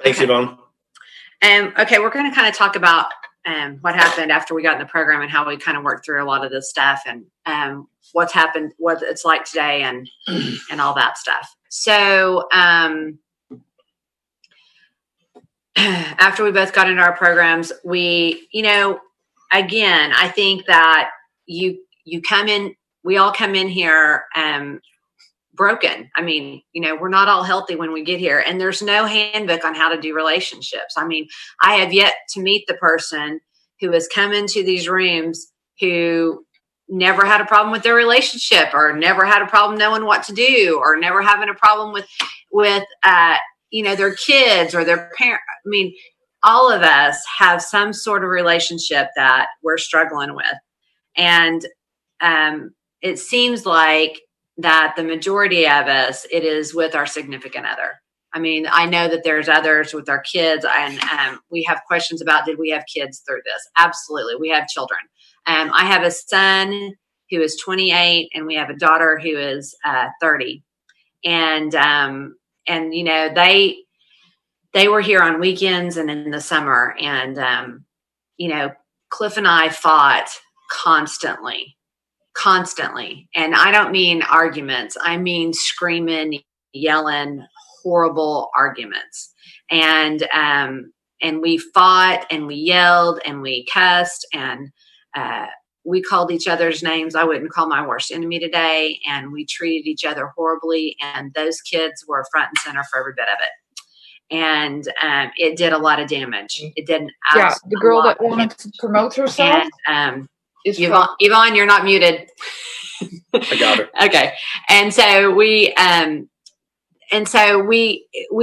Thanks, Yvonne. Okay, we're going to kind of talk about what happened after we got in the program and how we kind of worked through a lot of this stuff and what's happened, what it's like today and all that stuff. So after we both got into our programs, we, again, I think that you come in, we all come in here broken. I mean, we're not all healthy when we get here, and there's no handbook on how to do relationships. I mean, I have yet to meet the person who has come into these rooms who never had a problem with their relationship, or never had a problem knowing what to do, or never having a problem with their kids or their parents. I mean, all of us have some sort of relationship that we're struggling with. And it seems like that the majority of us, it is with our significant other. I mean, I know that there's others with our kids, and we have questions about, did we have kids through this? Absolutely. We have children. I have a son who is 28, and we have a daughter who is 30. And they were here on weekends and in the summer. And, Cliff and I fought constantly. And I don't mean arguments. I mean screaming, yelling, horrible arguments. And we fought and we yelled and we cussed and we called each other's names. I wouldn't call my worst enemy today. And we treated each other horribly. And those kids were front and center for every bit of it. And it did a lot of damage. It didn't. Yeah, the girl that wanted to promote herself. And Yvonne, you're not muted. I got her. Okay, and so we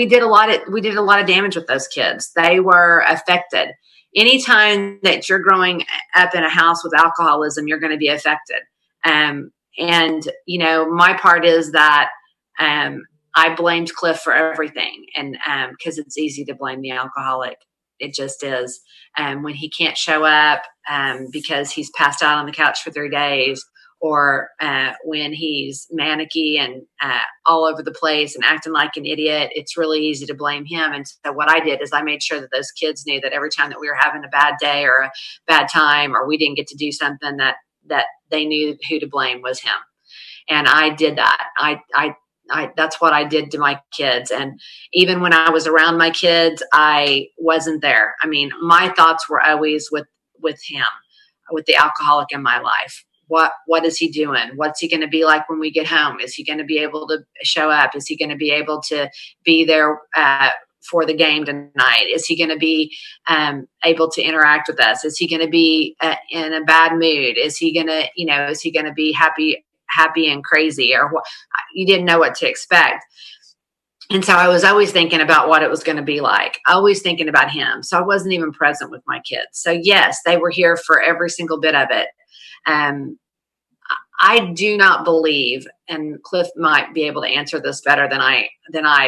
did a lot of damage with those kids. They were affected. Anytime that you're growing up in a house with alcoholism, you're going to be affected. And my part is that I blamed Cliff for everything, and because it's easy to blame the alcoholic. It just is. When he can't show up because he's passed out on the couch for 3 days, or when he's manicky and all over the place and acting like an idiot, it's really easy to blame him. And so what I did is I made sure that those kids knew that every time that we were having a bad day or a bad time, or we didn't get to do something, that they knew who to blame was him. And I did that. That's what I did to my kids. And even when I was around my kids, I wasn't there. I mean, my thoughts were always with him, with the alcoholic in my life. What is he doing? What's he going to be like when we get home? Is he going to be able to show up? Is he going to be able to be there for the game tonight? Is he going to be able to interact with us? Is he going to be in a bad mood? Is he going to be happy and crazy, or what? You didn't know what to expect. And so I was always thinking about what it was going to be like, always thinking about him. So I wasn't even present with my kids. So yes, they were here for every single bit of it. I do not believe, and Cliff might be able to answer this better than I,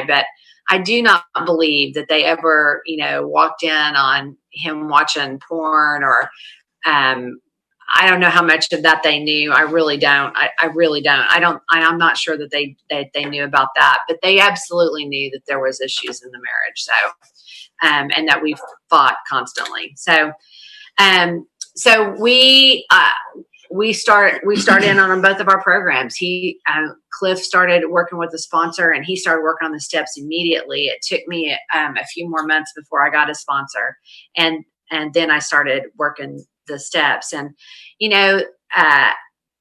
but I do not believe that they ever, walked in on him watching porn, or, I don't know how much of that they knew. I really don't. I really don't. I'm not sure that they knew about that, but they absolutely knew that there was issues in the marriage. So, and that we fought constantly. So, we started in on both of our programs. Cliff started working with a sponsor, and he started working on the steps immediately. It took me a few more months before I got a sponsor, and then I started working the steps. And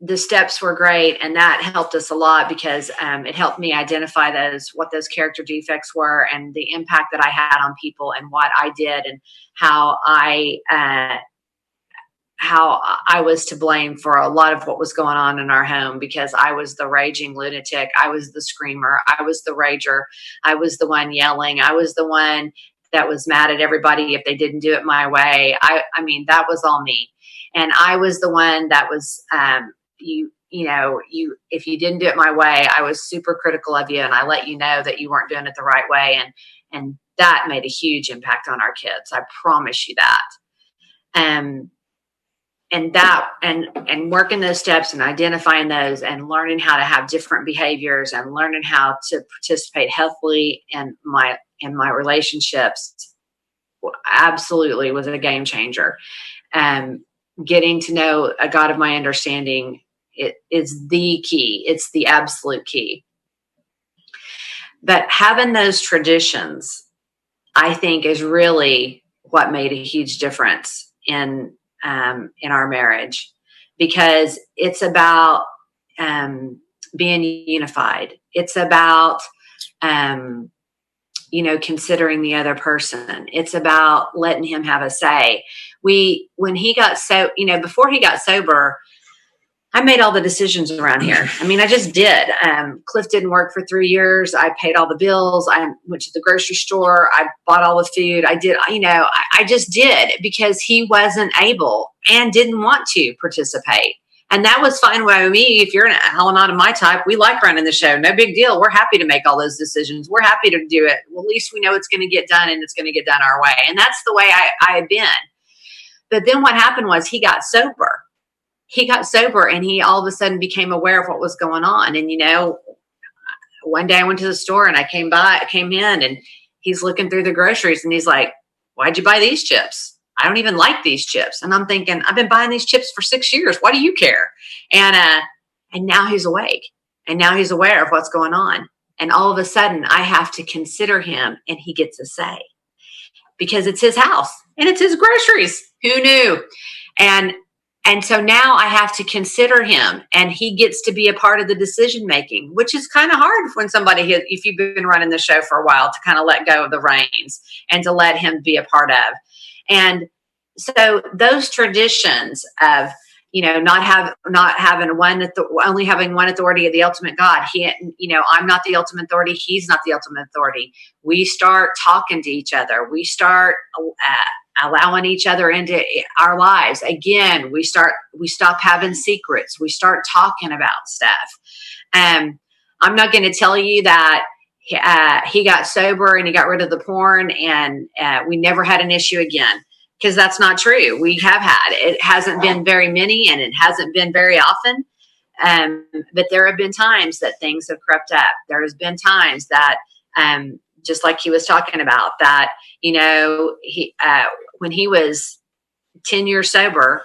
the steps were great, and that helped us a lot because it helped me identify what those character defects were, and the impact that I had on people, and what I did, and how I was to blame for a lot of what was going on in our home, because I was the raging lunatic. I was the screamer. I was the rager. I was the one yelling. I was the one that was mad at everybody if they didn't do it my way. I mean, that was all me. And I was the one that was, if you didn't do it my way, I was super critical of you, and I let you know that you weren't doing it the right way. And that made a huge impact on our kids. I promise you that. And working those steps and identifying those, and learning how to have different behaviors, and learning how to participate healthily in my relationships absolutely was a game changer. Getting to know a God of my understanding, it is the key. It's the absolute key. But having those traditions, I think, is really what made a huge difference in our marriage, because it's about being unified. It's about considering the other person. It's about letting him have a say. When he got before he got sober, I made all the decisions around here. I mean, I just did. Cliff didn't work for 3 years. I paid all the bills. I went to the grocery store. I bought all the food. I did, I just did, because he wasn't able and didn't want to participate. And that was fine by me. If you're an Al-Anon of my type, we like running the show. No big deal. We're happy to make all those decisions. We're happy to do it. Well, at least we know it's going to get done, and it's going to get done our way. And that's the way I had been. But then what happened was he got sober. And he all of a sudden became aware of what was going on. And, one day I went to the store and I came in, and he's looking through the groceries, and he's like, "Why'd you buy these chips? I don't even like these chips." And I'm thinking, I've been buying these chips for 6 years. Why do you care? And now he's awake, and now he's aware of what's going on. And all of a sudden I have to consider him, and he gets a say, because it's his house and it's his groceries. Who knew? And so now I have to consider him, and he gets to be a part of the decision making, which is kind of hard when if you've been running the show for a while, to kind of let go of the reins and to let him be a part of. And so those traditions of, only having one authority of the ultimate God. I'm not the ultimate authority. He's not the ultimate authority. We start talking to each other. We start allowing each other into our lives. Again, we stop having secrets. We start talking about stuff. I'm not going to tell you that he got sober and he got rid of the porn and we never had an issue again, because that's not true. We have had. It hasn't been very many, and it hasn't been very often. But there have been times that things have crept up. There has been times that, just like he was talking about, that, when he was 10 years sober,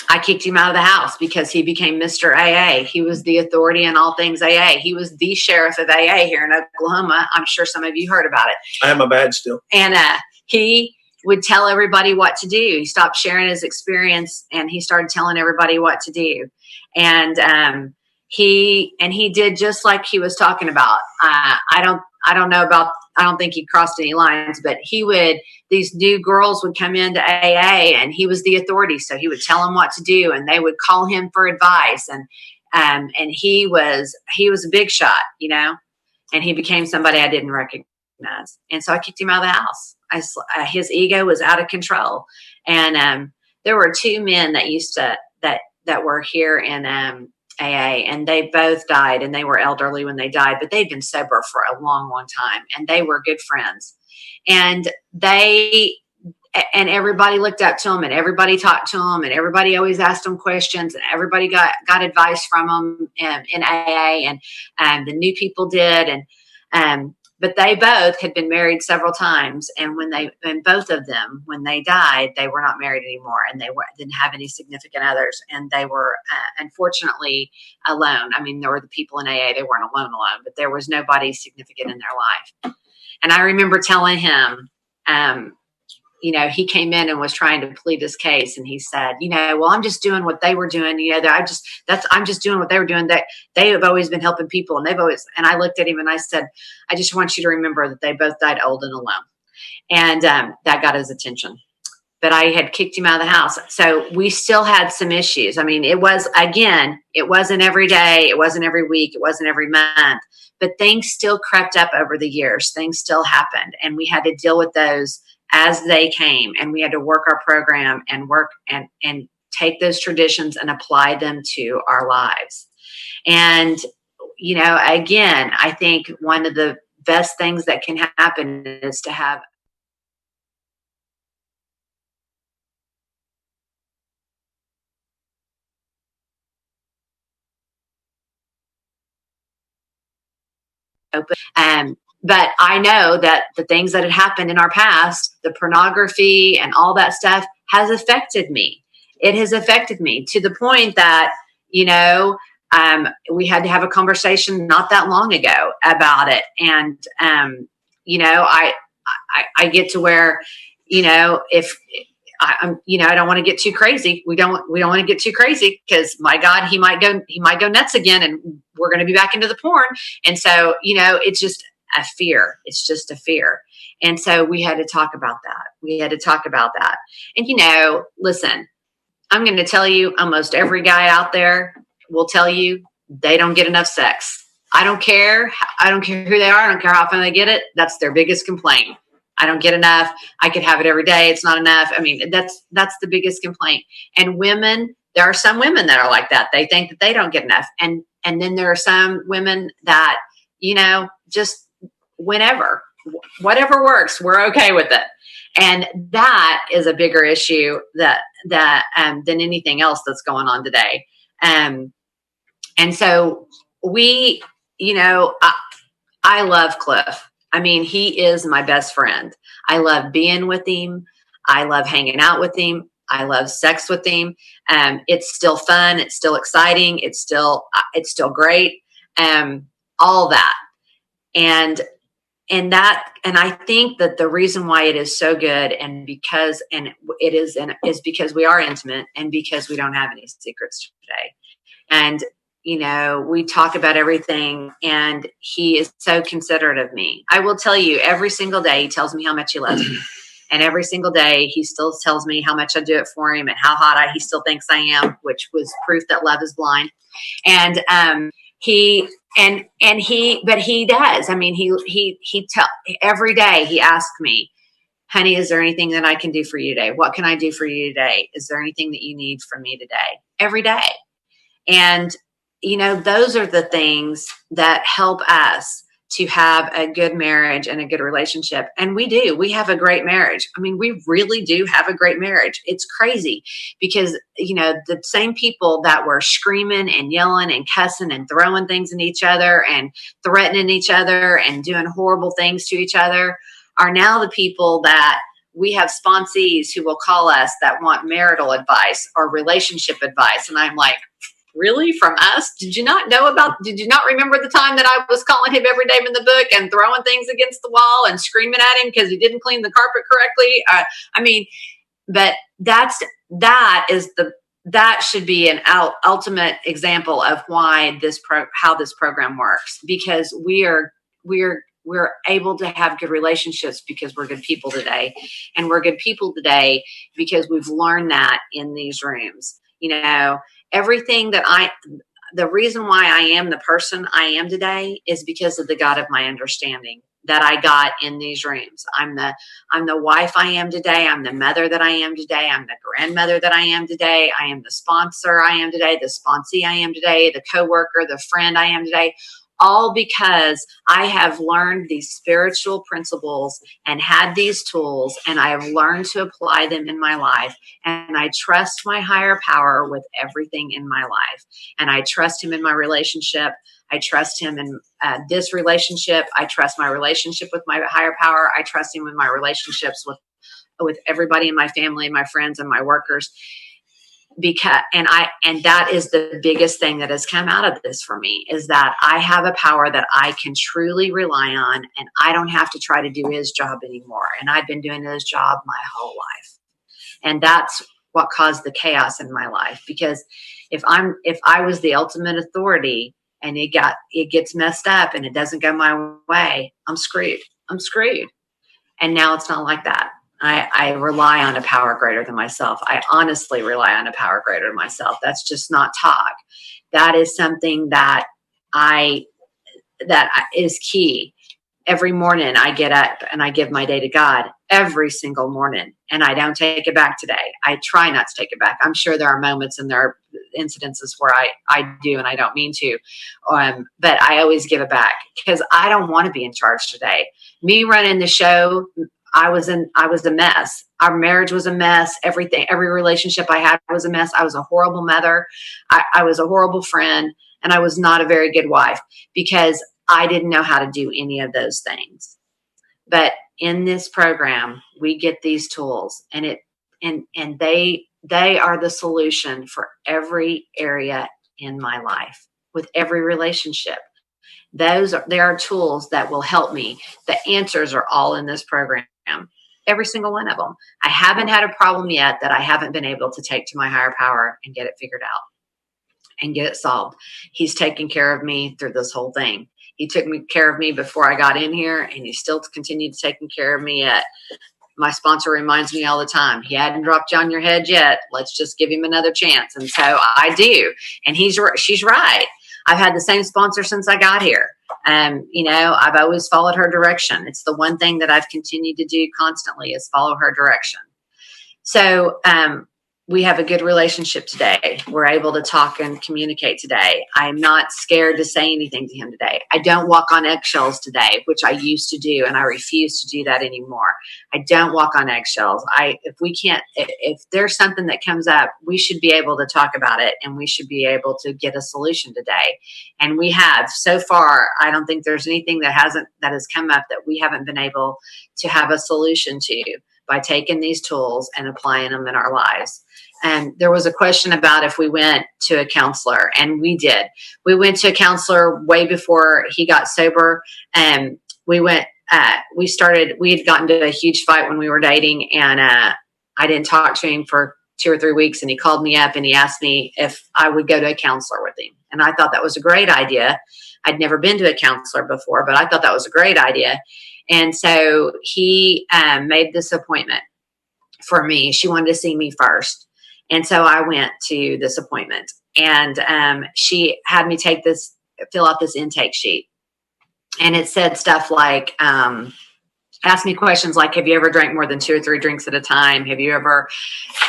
I kicked him out of the house because he became Mr. AA. He was the authority in all things AA. He was the sheriff of AA here in Oklahoma. I'm sure some of you heard about it. I have my badge still. And he would tell everybody what to do. He stopped sharing his experience, and he started telling everybody what to do. And he did just like he was talking about. I don't think he crossed any lines, but these new girls would come into AA, and he was the authority. So he would tell them what to do, and they would call him for advice. And he was a big shot, and he became somebody I didn't recognize. And so I kicked him out of the house. His ego was out of control. And there were 2 men that were here in AA, and they both died, and they were elderly when they died, but they'd been sober for a long, long time, and they were good friends. And everybody looked up to them, and everybody talked to them, and everybody always asked them questions, and everybody got advice from them in AA, and the new people did. But they both had been married several times, and both of them, when they died, they were not married anymore, and they didn't have any significant others, and they were unfortunately alone. I mean, there were the people in AA; they weren't alone, but there was nobody significant in their life. And I remember telling him, he came in and was trying to plead his case, and he said, well, I'm just doing what they were doing. I'm just doing what they were doing. That they have always been helping people, and and I looked at him and I said, I just want you to remember that they both died old and alone. And that got his attention. But I had kicked him out of the house. So we still had some issues. I mean, it wasn't every day. It wasn't every week. It wasn't every month. But things still crept up over the years. Things still happened. And we had to deal with those as they came. And we had to work our program and work and take those traditions and apply them to our lives. And, again, I think one of the best things that can happen is to have open. but I know that the things that had happened in our past, the pornography and all that stuff, has affected me. It has affected me to the point that, we had to have a conversation not that long ago about it. And, I get to where, if I don't want to get too crazy. We don't want to get too crazy because, my God, he might go nuts again, and we're going to be back into the porn. And so, it's just a fear. It's just a fear. And so we had to talk about that. And, listen, I'm going to tell you, almost every guy out there will tell you they don't get enough sex. I don't care. I don't care who they are. I don't care how often they get it. That's their biggest complaint. I don't get enough. I could have it every day. It's not enough. I mean, that's the biggest complaint. And women, there are some women that are like that. They think that they don't get enough. And then there are some women that, just whatever works, we're okay with it. And that is a bigger issue that than anything else that's going on today. And so we, I love Cliff. I mean, he is my best friend. I love being with him. I love hanging out with him. I love sex with him. It's still fun. It's still exciting. It's still great. All that. And I think that the reason why it is so good is because we are intimate and because we don't have any secrets today. And we talk about everything, and he is so considerate of me. I will tell you, every single day he tells me how much he loves me. And every single day he still tells me how much I do it for him and how hot he still thinks I am, which was proof that love is blind. And he does. I mean, every day he asks me, honey, is there anything that I can do for you today? What can I do for you today? Is there anything that you need from me today? Every day. And those are the things that help us to have a good marriage and a good relationship. And we have a great marriage. I mean, we really do have a great marriage. It's crazy because, the same people that were screaming and yelling and cussing and throwing things at each other and threatening each other and doing horrible things to each other are now the people that we have sponsees who will call us that want marital advice or relationship advice. And I'm like, really? From us? Did you not remember the time that I was calling him every day in the book and throwing things against the wall and screaming at him because he didn't clean the carpet correctly? But that should be an ultimate example of why how this program works, because we're able to have good relationships because we're good people today. And we're good people today because we've learned that in these rooms. Everything the reason why I am the person I am today is because of the God of my understanding that I got in these rooms. I'm the wife I am today. I'm the mother that I am today. I'm the grandmother that I am today. I am the sponsor I am today, the sponsee I am today, the coworker, the friend I am today. All because I have learned these spiritual principles and had these tools, and I have learned to apply them in my life. And I trust my higher power with everything in my life. And I trust him in my relationship. I trust him in this relationship. I trust my relationship with my higher power. I trust him in my relationships with everybody in my family, my friends, and my workers. And that is the biggest thing that has come out of this for me, is that I have a power that I can truly rely on, and I don't have to try to do his job anymore. And I've been doing his job my whole life. And that's what caused the chaos in my life. Because if I was the ultimate authority and it gets messed up and it doesn't go my way, I'm screwed. And now it's not like that. I rely on a power greater than myself. I honestly rely on a power greater than myself. That's just not talk. That is something that is key. Every morning I get up and I give my day to God every single morning, and I don't take it back today. I try not to take it back. I'm sure there are moments and there are incidences where I do and I don't mean to, but I always give it back because I don't want to be in charge today. Me running the show, I was a mess. Our marriage was a mess. Every relationship I had was a mess. I was a horrible mother. I was a horrible friend, and I was not a very good wife because I didn't know how to do any of those things. But in this program, we get these tools, and they are the solution for every area in my life, with every relationship. There are tools that will help me. The answers are all in this program. Every single one of them. I haven't had a problem yet that I haven't been able to take to my higher power and get it figured out and get it solved. He's taken care of me through this whole thing. He took care of me before I got in here, and he still continued taking care of me yet. My sponsor reminds me all the time, he hadn't dropped you on your head yet. Let's just give him another chance. And so I do. And she's right. I've had the same sponsor since I got here. I've always followed her direction. It's the one thing that I've continued to do constantly is follow her direction. So, we have a good relationship today. We're able to talk and communicate today. I'm not scared to say anything to him today. I don't walk on eggshells today, which I used to do, and I refuse to do that anymore. I don't walk on eggshells. If there's something that comes up, we should be able to talk about it, and we should be able to get a solution today. And we have so far. I don't think there's anything that has come up that we haven't been able to have a solution to by taking these tools and applying them in our lives. And there was a question about if we went to a counselor, and we did. We went to a counselor way before he got sober. And we had gotten to a huge fight when we were dating, and I didn't talk to him for 2 or 3 weeks, and he called me up and he asked me if I would go to a counselor with him. And I thought that was a great idea. I'd never been to a counselor before, but I thought that was a great idea. And so he made this appointment for me. She wanted to see me first. And so I went to this appointment, and she had me fill out this intake sheet. And it said stuff like, ask me questions like, have you ever drank more than 2 or 3 drinks at a time? Have you ever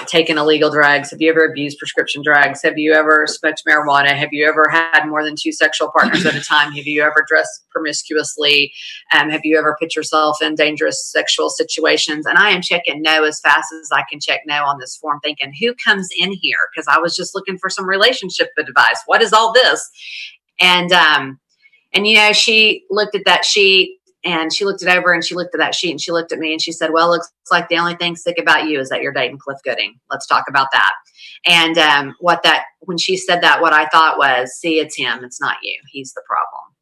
taken illegal drugs? Have you ever abused prescription drugs? Have you ever smoked marijuana? Have you ever had more than 2 sexual partners at a time? Have you ever dressed promiscuously? Have you ever put yourself in dangerous sexual situations? And I am checking no as fast as I can check no on this form, thinking, who comes in here? Because I was just looking for some relationship advice. What is all this? And she looked at that sheet, and she looked it over, and she looked at that sheet, and she looked at me, and she said, well, looks like the only thing sick about you is that you're dating Cliff Gooding. Let's talk about that. And when she said that, what I thought was, see, it's him. It's not you. He's the problem.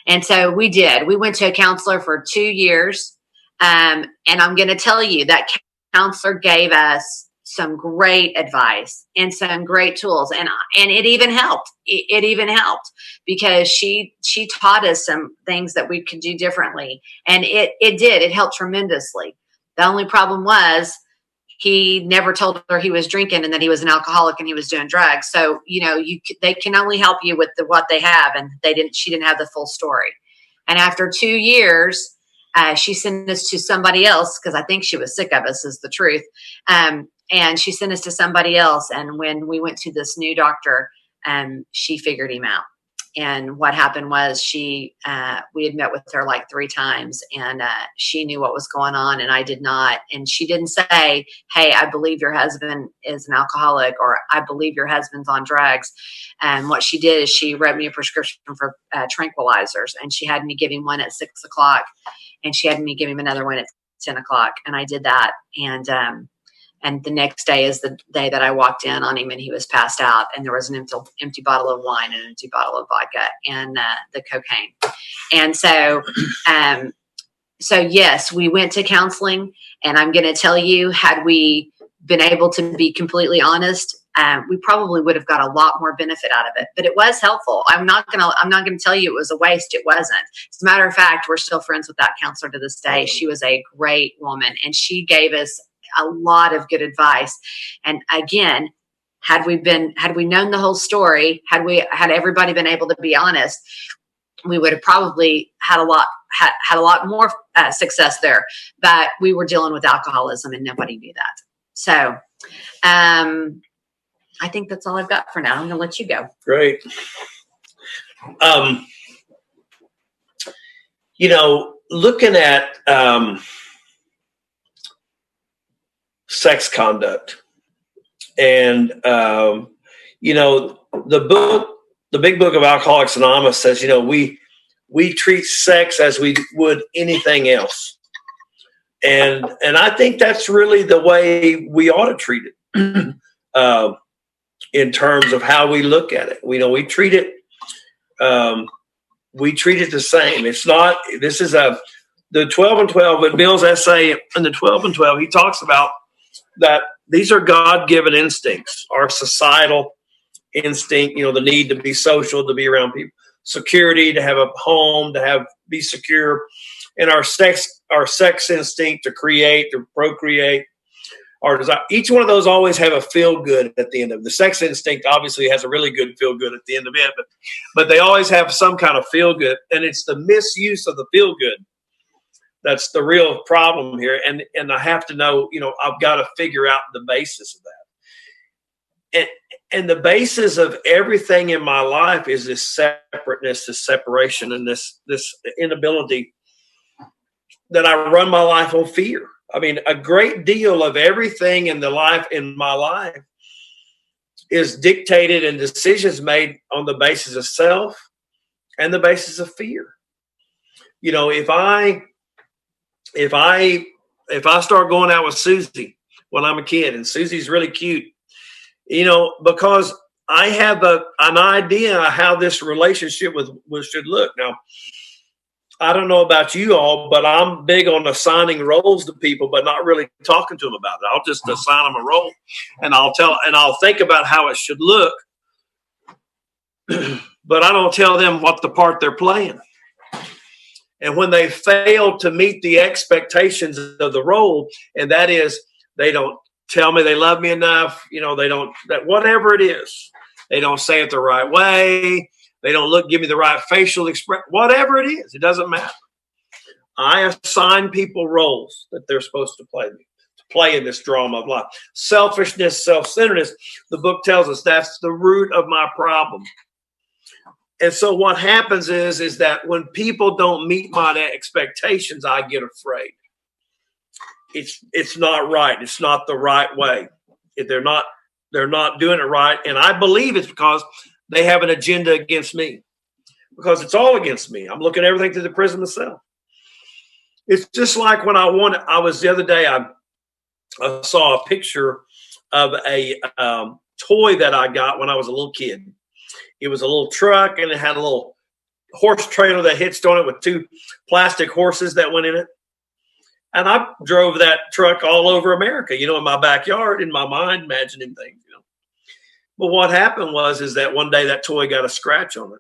And so we did. We went to a counselor for 2 years. And I'm going to tell you that counselor gave us some great advice and some great tools. And it even helped. It even helped because she taught us some things that we could do differently. And it did. It helped tremendously. The only problem was he never told her he was drinking and that he was an alcoholic and he was doing drugs. So, they can only help you with what they have. And she didn't have the full story. And after 2 years, she sent us to somebody else because I think she was sick of us, is the truth. And she sent us to somebody else. And when we went to this new doctor, she figured him out. And what happened was we had met with her like 3 times, and she knew what was going on and I did not. And she didn't say, hey, I believe your husband is an alcoholic, or I believe your husband's on drugs. And what she did is she wrote me a prescription for tranquilizers, and she had me give him one at 6 o'clock, and she had me give him another one at 10 o'clock. And I did that. And the next day is the day that I walked in on him, and he was passed out, and there was an empty bottle of wine and an empty bottle of vodka and the cocaine. And so yes, we went to counseling, and I'm going to tell you, had we been able to be completely honest, we probably would have got a lot more benefit out of it, but it was helpful. I'm not going to tell you it was a waste. It wasn't. As a matter of fact, we're still friends with that counselor to this day. She was a great woman, and she gave us a lot of good advice. And again, had we known the whole story, had everybody been able to be honest, we would have probably had a lot more success there. But we were dealing with alcoholism, and nobody knew that. So, I think that's all I've got for now. I'm going to let you go. Great. Looking at sex conduct, and the big book of Alcoholics Anonymous says, we we treat sex as we would anything else. And I think that's really the way we ought to treat it. In terms of how we look at it, we treat it the same. It's not. This is the 12 and 12. In Bill's essay in the 12 and 12, he talks about that these are God-given instincts, our societal instinct. The need to be social, to be around people, security, to have a home, to be secure, and our sex instinct to create, to procreate. Our desire. Each one of those always have a feel good at the end of it. The sex instinct obviously has a really good feel good at the end of it, but they always have some kind of feel good, and it's the misuse of the feel good that's the real problem here. And I have to know, I've got to figure out the basis of that. And the basis of everything in my life is this separateness, this separation, and this inability that I run my life on fear. I mean, a great deal of everything in my life is dictated and decisions made on the basis of self and the basis of fear. If I start going out with Susie when I'm a kid, and Susie's really cute, because I have an idea of how this relationship should look. Now, I don't know about you all, but I'm big on assigning roles to people, but not really talking to them about it. I'll just assign them a role, and I'll think about how it should look, but I don't tell them what the part they're playing. And when they fail to meet the expectations of the role, and that is they don't tell me they love me enough, they don't, that whatever it is, they don't say it the right way. They don't give me the right facial expression, whatever it is, it doesn't matter. I assign people roles that they're supposed to play in this drama of life. Selfishness, self-centeredness, the book tells us that's the root of my problem. And so what happens is that when people don't meet my expectations, I get afraid. It's not right. It's not the right way. They're not doing it right. And I believe it's because they have an agenda against me, because it's all against me. I'm looking at everything through the prism of self. It's just like when the other day, I saw a picture of a toy that I got when I was a little kid. It was a little truck, and it had a little horse trailer that hitched on it with two plastic horses that went in it. And I drove that truck all over America, in my backyard, in my mind, imagining things, But what happened is that one day that toy got a scratch on it,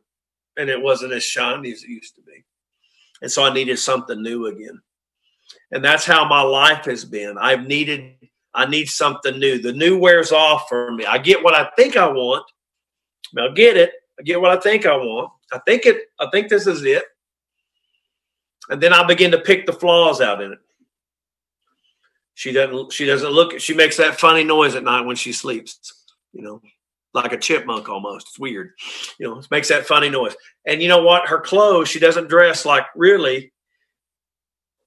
and it wasn't as shiny as it used to be. And so I needed something new again. And that's how my life has been. I need something new. The new wears off for me. I get what I think I want. I'll get it. I get what I think I want. I think this is it. And then I begin to pick the flaws out in it. She doesn't look, she makes that funny noise at night when she sleeps, like a chipmunk almost. It's weird. It makes that funny noise. And you know what? Her clothes, she doesn't dress like really,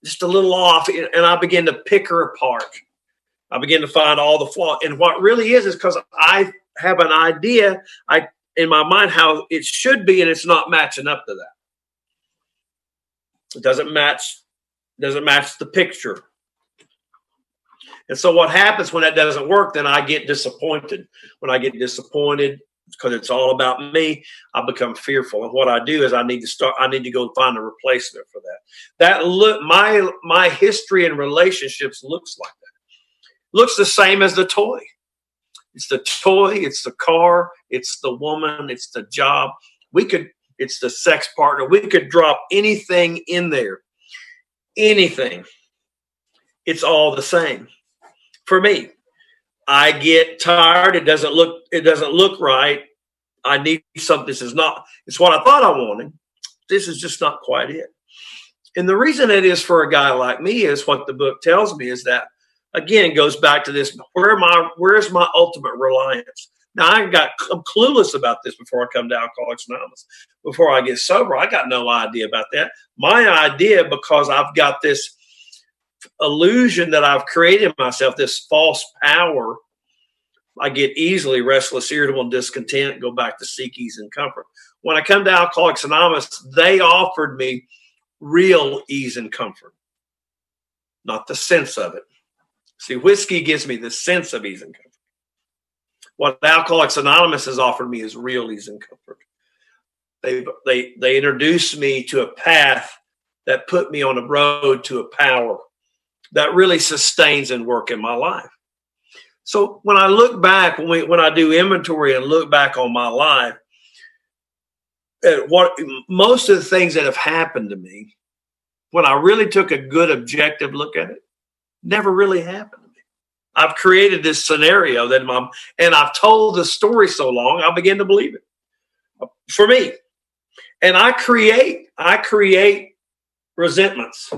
just a little off. And I begin to pick her apart. I begin to find all the flaws. And what really is because I have an idea in my mind how it should be, and it's not matching up to that. It doesn't match the picture. And so what happens when that doesn't work, then I get disappointed. When I get disappointed because it's all about me, I become fearful. And what I do is I need to go find a replacement for that. My history in relationships looks like that. Looks the same as the toy. It's the toy, it's the car, it's the woman, it's the job. It's the sex partner. We could drop anything in there. Anything. It's all the same. For me, I get tired. It doesn't look right. I need something. It's what I thought I wanted. This is just not quite it. And the reason it is for a guy like me is what the book tells me is that, again, goes back to this, where is my ultimate reliance? Now, I'm clueless about this before I come to Alcoholics Anonymous. Before I get sober, I got no idea about that. My idea, because I've got this illusion that I've created myself, this false power, I get easily restless, irritable, and discontent, go back to seek ease and comfort. when I come to Alcoholics Anonymous, they offered me real ease and comfort, not the sense of it. See, whiskey gives me the sense of ease and comfort. What Alcoholics Anonymous has offered me is real ease and comfort. They introduced me to a path that put me on a road to a power that really sustains and work in my life. So when I look back, when I do inventory and look back on my life, at what most of the things that have happened to me, when I really took a good objective look at it, never really happened to me. I've created this scenario and I've told the story so long, I begin to believe it for me. And I create resentments.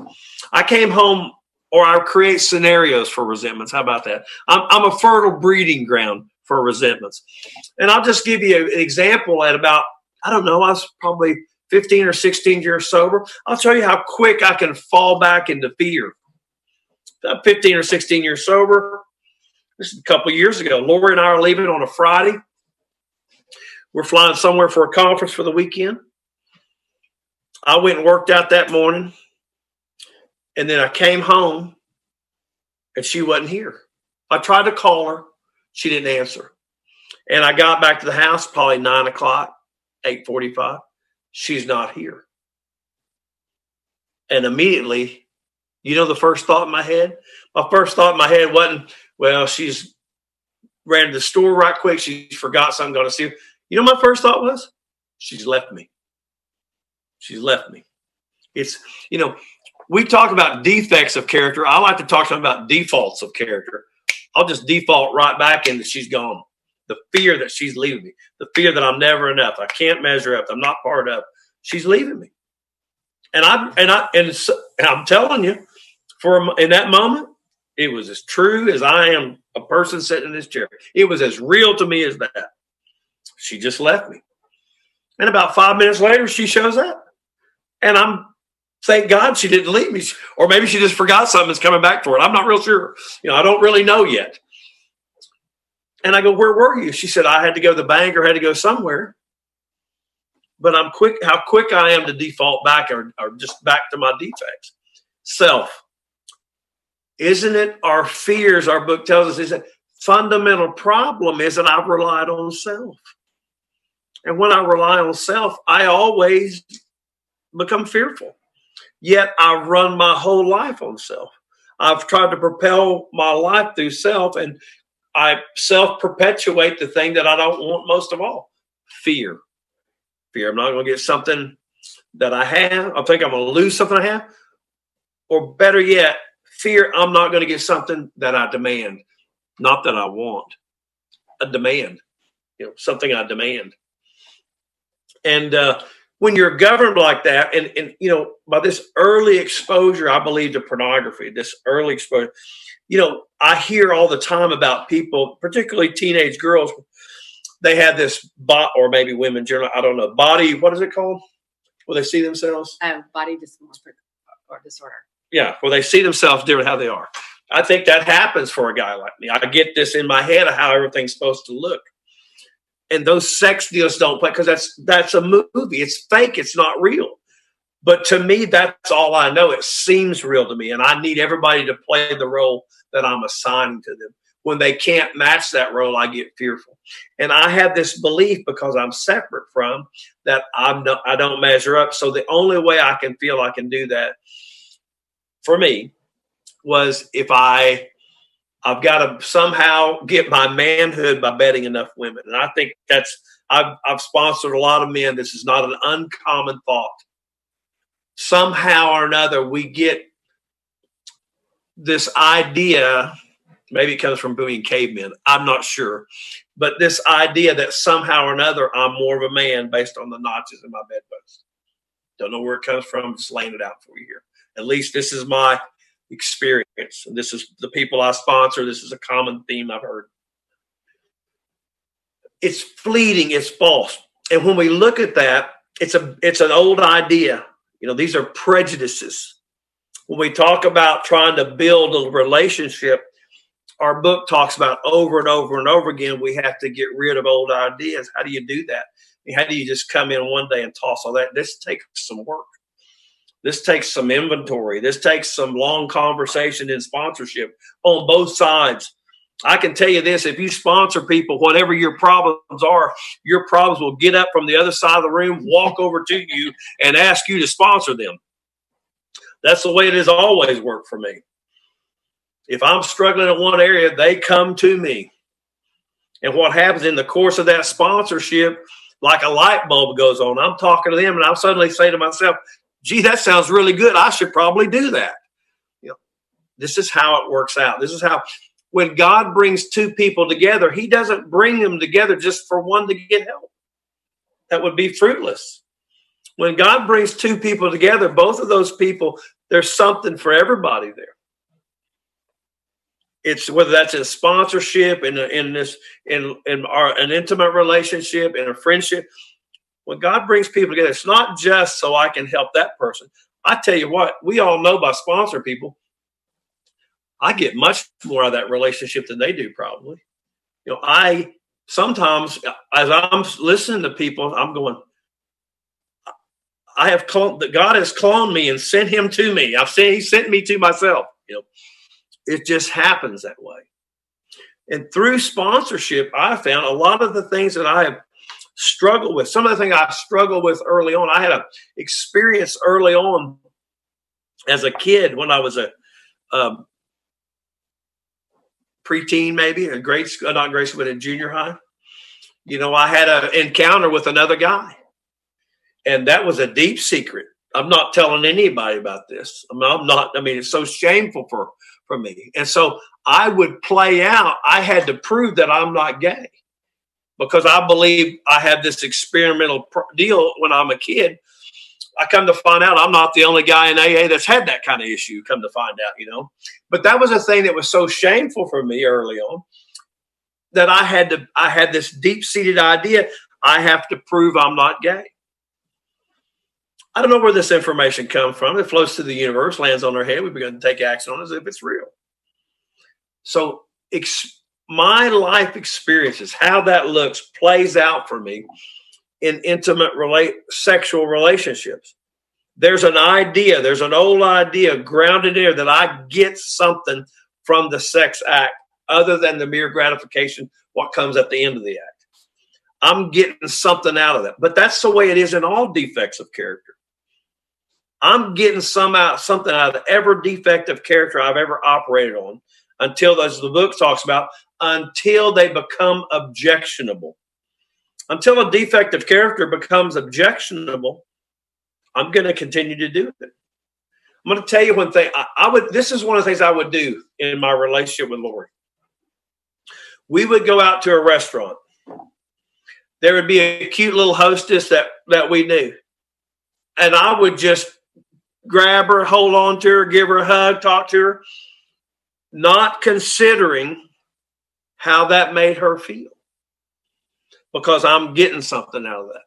I came home, or I create scenarios for resentments. How about that? I'm a fertile breeding ground for resentments. And I'll just give you an example at about, I was probably 15 or 16 years sober. I'll tell you how quick I can fall back into fear. I'm 15 or 16 years sober. This is a couple of years ago. Lori and I are leaving on a Friday. We're flying somewhere for a conference for the weekend. I went and worked out that morning, and then I came home, and she wasn't here. I tried to call her. She didn't answer. And I got back to the house probably 9 o'clock, 8:45. She's not here. And immediately, the first thought in my head? My first thought in my head wasn't, well, she's ran to the store right quick. She forgot something, going to see her. My first thought was, she's left me. She's left me. It's, we talk about defects of character. I like to talk to them about defaults of character. I'll just default right back into she's gone. The fear that she's leaving me. The fear that I'm never enough. I can't measure up. I'm not part of. She's leaving me. And I'm telling you, in that moment, it was as true as I am a person sitting in this chair. It was as real to me as that. She just left me. And about 5 minutes later, she shows up. And thank God she didn't leave me. Or maybe she just forgot something's coming back for it. I'm not real sure. I don't really know yet. And I go, where were you? She said, I had to go to the bank or had to go somewhere. But I'm quick, how quick I am to default back or just back to my defects. Self. Isn't it our fears, our book tells us, is that fundamental problem is that I've relied on self. And when I rely on self, I always become fearful. Yet I've run my whole life on self. I've tried to propel my life through self, and I self-perpetuate the thing that I don't want most of all. Fear. Fear I'm not going to get something that I have. I think I'm going to lose something I have. Or better yet, fear I'm not going to get something that I demand. Not that I want. A demand. Something I demand. And when you're governed like that, and by this early exposure, I believe, to pornography, this early exposure, I hear all the time about people, particularly teenage girls, they have this or maybe women generally, I don't know, body, what is it called? Where they see themselves? Body disorder. Yeah, where they see themselves different how they are. I think that happens for a guy like me. I get this in my head of how everything's supposed to look. And those sex deals don't play because that's a movie. It's fake. It's not real. But to me, that's all I know. It seems real to me. And I need everybody to play the role that I'm assigning to them. When they can't match that role, I get fearful. And I have this belief, because I'm separate from, that I don't measure up. So the only way I can feel I can do that for me was if I've got to somehow get my manhood by betting enough women. And I think I've sponsored a lot of men. This is not an uncommon thought. Somehow or another, we get this idea, maybe it comes from being cavemen, I'm not sure, but this idea that somehow or another I'm more of a man based on the notches in my bedpost. Don't know where it comes from, I'm just laying it out for you here. At least this is my experience. And this is the people I sponsor. This is a common theme I've heard. It's fleeting. It's false. And when we look at that, it's an old idea. These are prejudices. When we talk about trying to build a relationship, our book talks about over and over and over again, we have to get rid of old ideas. How do you do that? How do you just come in one day and toss all that? This takes some work. This takes some inventory. This takes some long conversation and sponsorship on both sides. I can tell you this, if you sponsor people, whatever your problems are, your problems will get up from the other side of the room, walk over to you, and ask you to sponsor them. That's the way it has always worked for me. If I'm struggling in one area, they come to me. And what happens in the course of that sponsorship, like a light bulb goes on, I'm talking to them, and I'll suddenly say to myself, gee, that sounds really good. I should probably do that. This is how it works out. This is how, when God brings two people together, he doesn't bring them together just for one to get help. That would be fruitless. When God brings two people together, both of those people, there's something for everybody there. It's whether that's in sponsorship, in an intimate relationship, in a friendship. When God brings people together, it's not just so I can help that person. I tell you what, we all know by sponsor people, I get much more out of that relationship than they do probably. I sometimes, as I'm listening to people, I'm going, God has cloned me and sent him to me. He sent me to myself. It just happens that way. And through sponsorship, I found a lot of the things that I have struggled with. Some of the things I struggled with early on. I had an experience early on as a kid when I was a preteen, maybe a grade school, not grade school, but in junior high. I had an encounter with another guy, and that was a deep secret. I'm not telling anybody about this. It's so shameful for me. And so I would play out. I had to prove that I'm not gay because I believe I had this experimental deal when I'm a kid. I come to find out I'm not the only guy in AA that's had that kind of issue, come to find out, But that was a thing that was so shameful for me early on that I had this deep-seated idea, I have to prove I'm not gay. I don't know where this information comes from. It floats to the universe, lands on our head. We begin to take action on it as if it's real. So my life experiences, how that looks, plays out for me in intimate sexual relationships. There's an old idea grounded in there that I get something from the sex act other than the mere gratification, what comes at the end of the act. I'm getting something out of that. But that's the way it is in all defects of character. I'm getting something out of every defect of character I've ever operated on until, as the book talks about, until they become objectionable. Until a defect of character becomes objectionable, I'm going to continue to do it. I'm going to tell you one thing. This is one of the things I would do in my relationship with Lori. We would go out to a restaurant. There would be a cute little hostess that we knew. And I would just grab her, hold on to her, give her a hug, talk to her, not considering how that made her feel. Because I'm getting something out of that.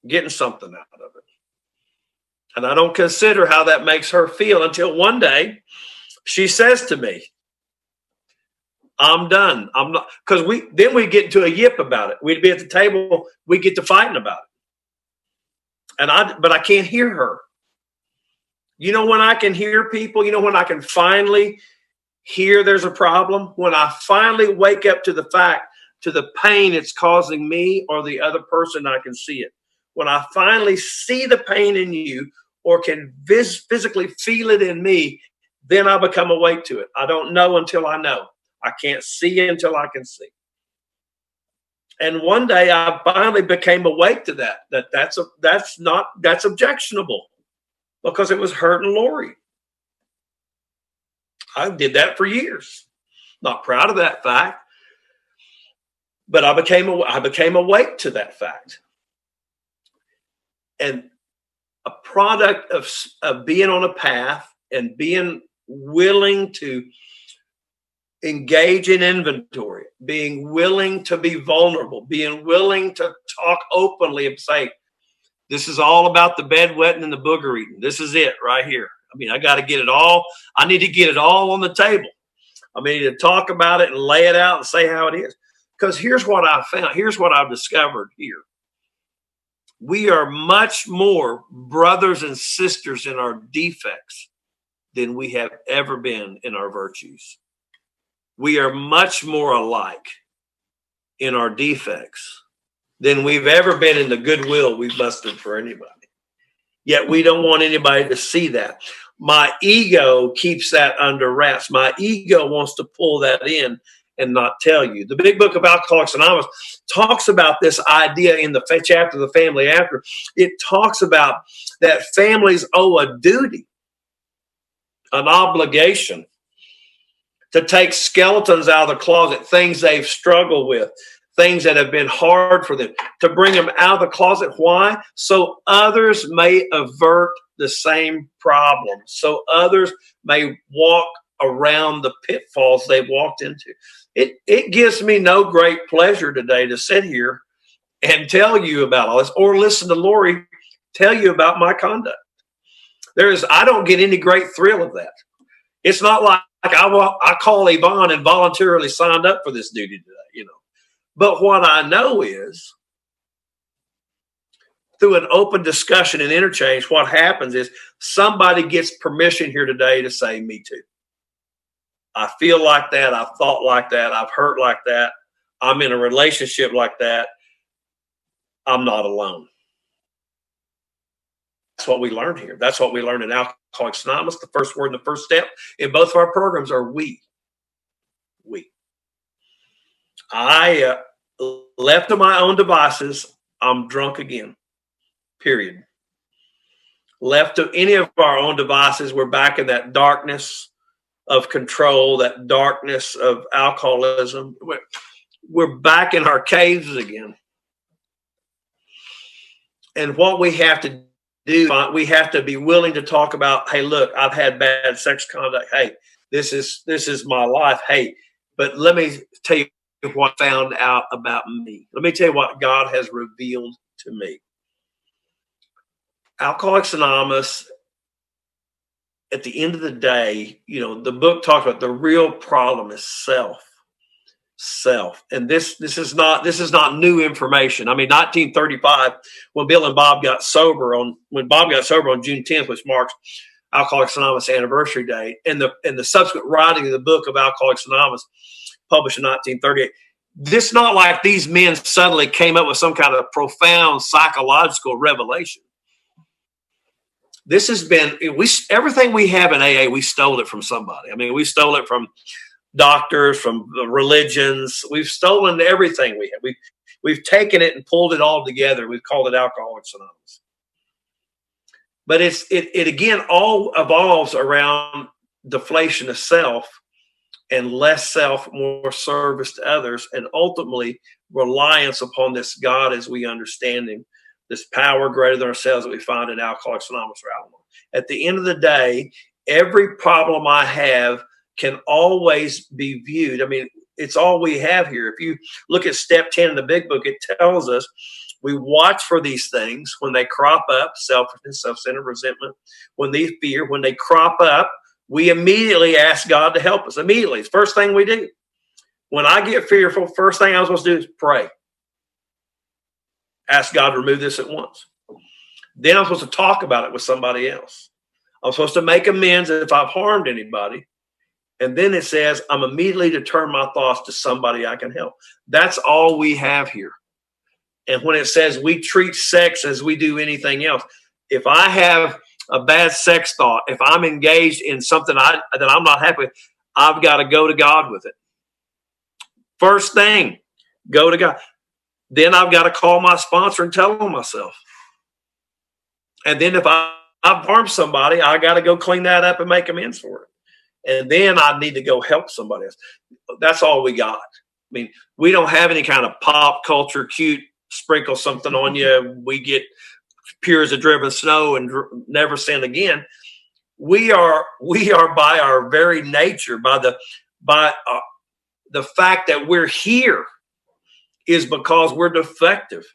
Getting something out of it. And I don't consider how that makes her feel until one day she says to me, I'm done. I'm not, because we get into a yip about it. We'd be at the table, we get to fighting about it. But I can't hear her. When I can hear people, when I can finally hear there's a problem, when I finally wake up to the pain it's causing me or the other person, I can see it. When I finally see the pain in you or can physically feel it in me, then I become awake to it. I don't know until I know. I can't see until I can see. And one day I finally became awake to that's objectionable because it was hurting Lori. I did that for years. Not proud of that fact, but I became awake to that fact. And a product of being on a path and being willing to engage in inventory, being willing to be vulnerable, being willing to talk openly and say, this is all about the bedwetting and the booger eating. This is it right here. I got to get it all. I need to get it all on the table. I need to talk about it and lay it out and say how it is. Because here's what I found. Here's what I've discovered here. We are much more brothers and sisters in our defects than we have ever been in our virtues. We are much more alike in our defects than we've ever been in the goodwill we've mustered for anybody. Yet we don't want anybody to see that. My ego keeps that under wraps. My ego wants to pull that in and not tell you. The big book of Alcoholics Anonymous talks about this idea in the chapter of the family after. It talks about that families owe a duty, an obligation to take skeletons out of the closet, things they've struggled with, things that have been hard for them, to bring them out of the closet. Why? So others may avert the same problem. So others may walk around the pitfalls they've walked into. It gives me no great pleasure today to sit here and tell you about all this, or listen to Lori tell you about my conduct. I don't get any great thrill of that. It's not like I call Yvonne and voluntarily signed up for this duty today, But what I know is, through an open discussion and interchange, what happens is somebody gets permission here today to say, me too. I feel like that. I've thought like that. I've hurt like that. I'm in a relationship like that. I'm not alone. That's what we learned here. That's what we learned in Alcoholics Anonymous. The first word and the first step in both of our programs are we. We. I left to my own devices, I'm drunk again. Period. Left to any of our own devices, we're back in that darkness of control, that darkness of alcoholism. We're back in our caves again. And what we have to do, we have to be willing to talk about, hey, look, I've had bad sex conduct. Hey, this is my life. Hey, but let me tell you what I found out about me. Let me tell you what God has revealed to me. Alcoholics Anonymous, at the end of the day, the book talks about the real problem is self. And this is not new information. I mean, 1935, when Bill and Bob got sober on June 10th, which marks Alcoholics Anonymous anniversary day, and the subsequent writing of the book of Alcoholics Anonymous, published in 1938. This is not like these men suddenly came up with some kind of profound psychological revelation. This has been, everything we have in AA, we stole it from somebody. I mean, we stole it from doctors, from religions. We've stolen everything we have. We've taken it and pulled it all together. We've called it Alcoholics Anonymous. But it again all evolves around deflation of self and less self, more service to others, and ultimately reliance upon this God as we understand him, this power greater than ourselves that we find in Alcoholics Anonymous or Al-Anon. At the end of the day, every problem I have can always be viewed. I mean, it's all we have here. If you look at step 10 in the big book, it tells us we watch for these things when they crop up, selfishness, self-centered, resentment, when they crop up, we immediately ask God to help us. Immediately. It's the first thing we do. When I get fearful, first thing I'm supposed to do is pray. Ask God to remove this at once. Then I'm supposed to talk about it with somebody else. I'm supposed to make amends if I've harmed anybody. And then it says, I'm immediately to turn my thoughts to somebody I can help. That's all we have here. And when it says we treat sex as we do anything else, if I have a bad sex thought, if I'm engaged in something that I'm not happy with, I've got to go to God with it. First thing, go to God. Then I've got to call my sponsor and tell them myself. And then if I've harmed somebody, I got to go clean that up and make amends for it. And then I need to go help somebody else. That's all we got. I mean, we don't have any kind of pop culture, cute, sprinkle something on you. We get pure as a driven snow and never sin again. We are by our very nature, by the fact that we're here is because we're defective.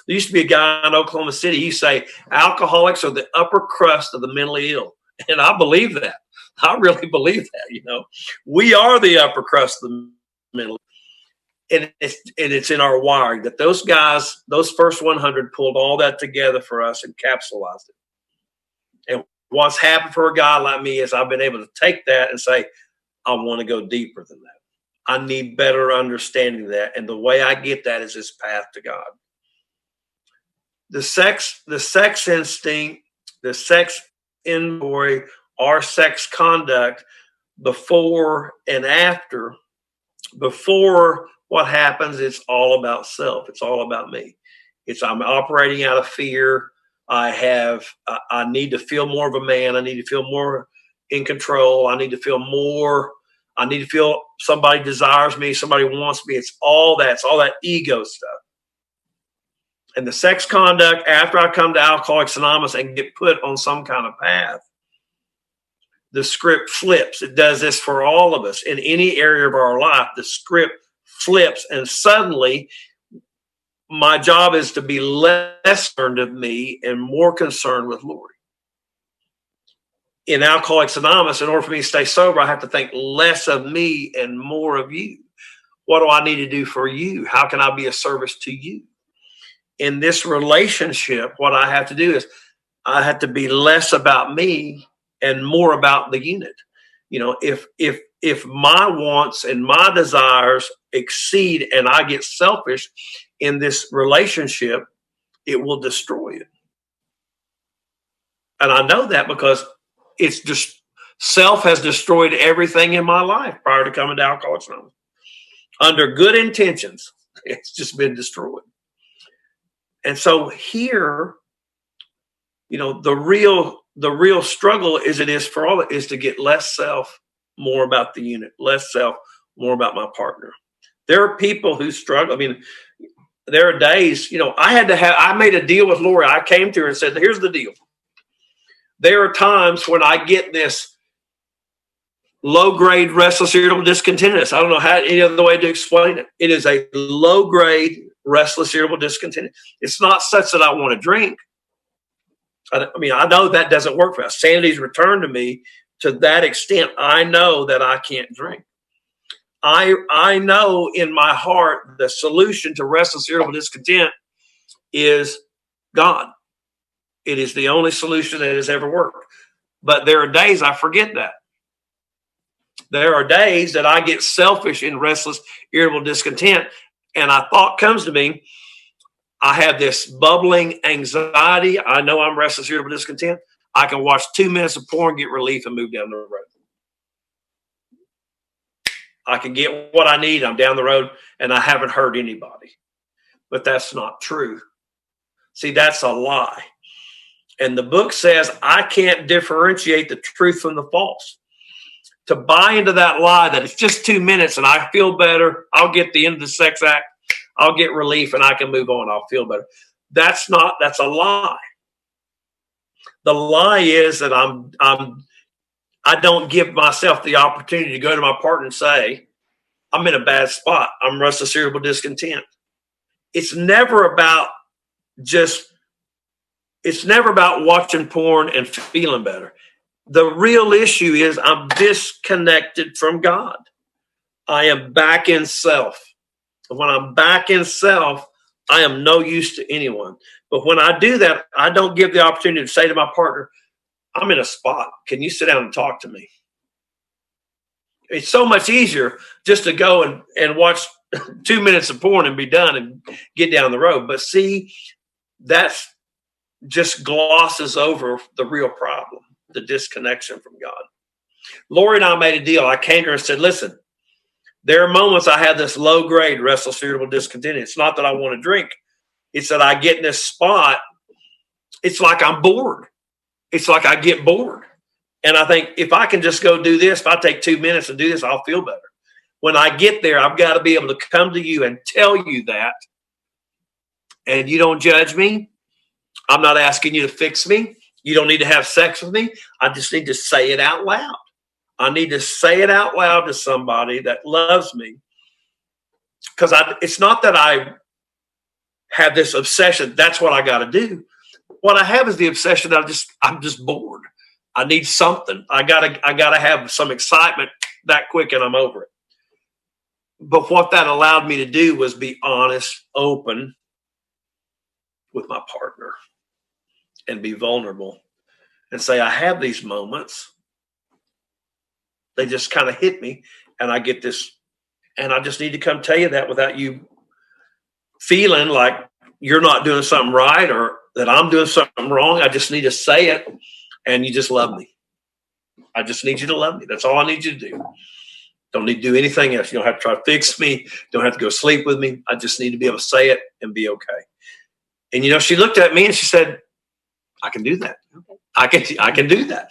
There used to be a guy in Oklahoma City. He say alcoholics are the upper crust of the mentally ill, and I believe that. I really believe that. We are the upper crust of the mentally ill. and it's in our wiring that those guys, those first 100 pulled all that together for us and capsulized it. And what's happened for a guy like me is I've been able to take that and say, I want to go deeper than that. I need better understanding of that. And the way I get that is this path to God. The sex instinct, the sex inventory, our sex conduct before and after. Before what happens, it's all about self. It's all about me. I'm operating out of fear. I need to feel more of a man. I need to feel more in control. I need to feel somebody desires me. Somebody wants me. It's all that ego stuff. And the sex conduct after I come to Alcoholics Anonymous and get put on some kind of path, the script flips. It does this for all of us in any area of our life. The script flips, and suddenly my job is to be less concerned of me and more concerned with Lori. In Alcoholics Anonymous, in order for me to stay sober, I have to think less of me and more of you. What do I need to do for you? How can I be of service to you? In this relationship, what I have to do is I have to be less about me and more about the unit. You know, if my wants and my desires exceed and I get selfish in this relationship, it will destroy it. And I know that because it's just self has destroyed everything in my life prior to coming to Alcoholics Anonymous. Under good intentions, it's just been destroyed. And so here, you know, the real struggle is for all is to get less self, more about the unit, less self, more about my partner. There are people who struggle. I mean, there are days, you know, I made a deal with Lori. I came to her and said, here's the deal. There are times when I get this low-grade restless irritable discontentedness. I don't know any other way to explain it. It is a low-grade restless irritable discontent. It's not such that I want to drink. I mean, I know that doesn't work for us. Sanity's returned to me to that extent. I know that I can't drink. I know in my heart the solution to restless irritable discontent is God. It is the only solution that has ever worked. But there are days I forget that. There are days that I get selfish in restless irritable discontent, and a thought comes to me. I have this bubbling anxiety. I know I'm restless irritable discontent. I can watch 2 minutes of porn, get relief, and move down the road. I can get what I need. I'm down the road, and I haven't hurt anybody. But that's not true. See, that's a lie. And the book says I can't differentiate the truth from the false. To buy into that lie that it's just 2 minutes and I feel better, I'll get the end of the sex act, I'll get relief and I can move on, I'll feel better. That's a lie. The lie is that I don't give myself the opportunity to go to my partner and say, I'm in a bad spot. I'm restless irritable discontent. It's never about watching porn and feeling better. The real issue is I'm disconnected from God. I am back in self. When I'm back in self, I am no use to anyone. But when I do that, I don't give the opportunity to say to my partner, I'm in a spot. Can you sit down and talk to me? It's so much easier just to go and watch 2 minutes of porn and be done and get down the road. But see, that's just glosses over the real problem, the disconnection from God. Lori and I made a deal. I came to her and said, listen, there are moments I have this low-grade restless irritable discontent. It's not that I want to drink. It's that I get in this spot. It's like I'm bored. It's like I get bored. And I think if I can just go do this, if I take 2 minutes and do this, I'll feel better. When I get there, I've got to be able to come to you and tell you that. And you don't judge me. I'm not asking you to fix me. You don't need to have sex with me. I just need to say it out loud. I need to say it out loud to somebody that loves me. Because it's not that I have this obsession. That's what I got to do. What I have is the obsession that I'm just bored. I need something. I gotta have some excitement that quick and I'm over it. But what that allowed me to do was be honest, open with my partner and be vulnerable and say, I have these moments. They just kind of hit me and I get this, and I just need to come tell you that without you feeling like you're not doing something right or that I'm doing something wrong. I just need to say it, and you just love me. I just need you to love me. That's all I need you to do. Don't need to do anything else. You don't have to try to fix me. Don't have to go sleep with me. I just need to be able to say it and be okay. And, she looked at me and she said, I can do that. I can do that.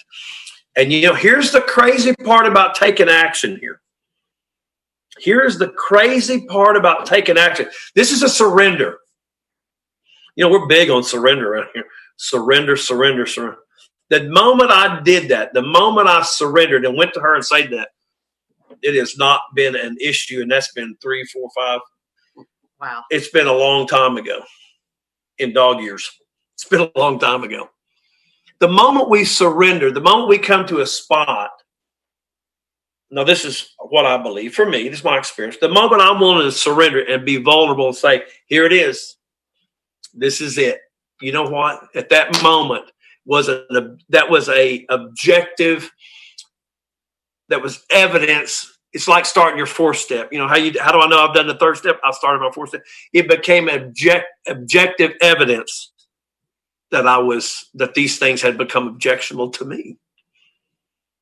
And, here's the crazy part about taking action here. Here's the crazy part about taking action. This is a surrender. We're big on surrender around here. Surrender, surrender, surrender. The moment I did that, the moment I surrendered and went to her and said that, it has not been an issue. And that's been 3, 4, 5. Wow. It's been a long time ago in dog years. It's been a long time ago. The moment we surrender, the moment we come to a spot, now this is what I believe. For me, this is my experience. The moment I'm willing to surrender and be vulnerable and say, here it is. This is it. You know what? At that moment that was a objective, that was evidence. It's like starting your fourth step. How do I know I've done the third step? I started my fourth step. It became objective evidence that these things had become objectionable to me.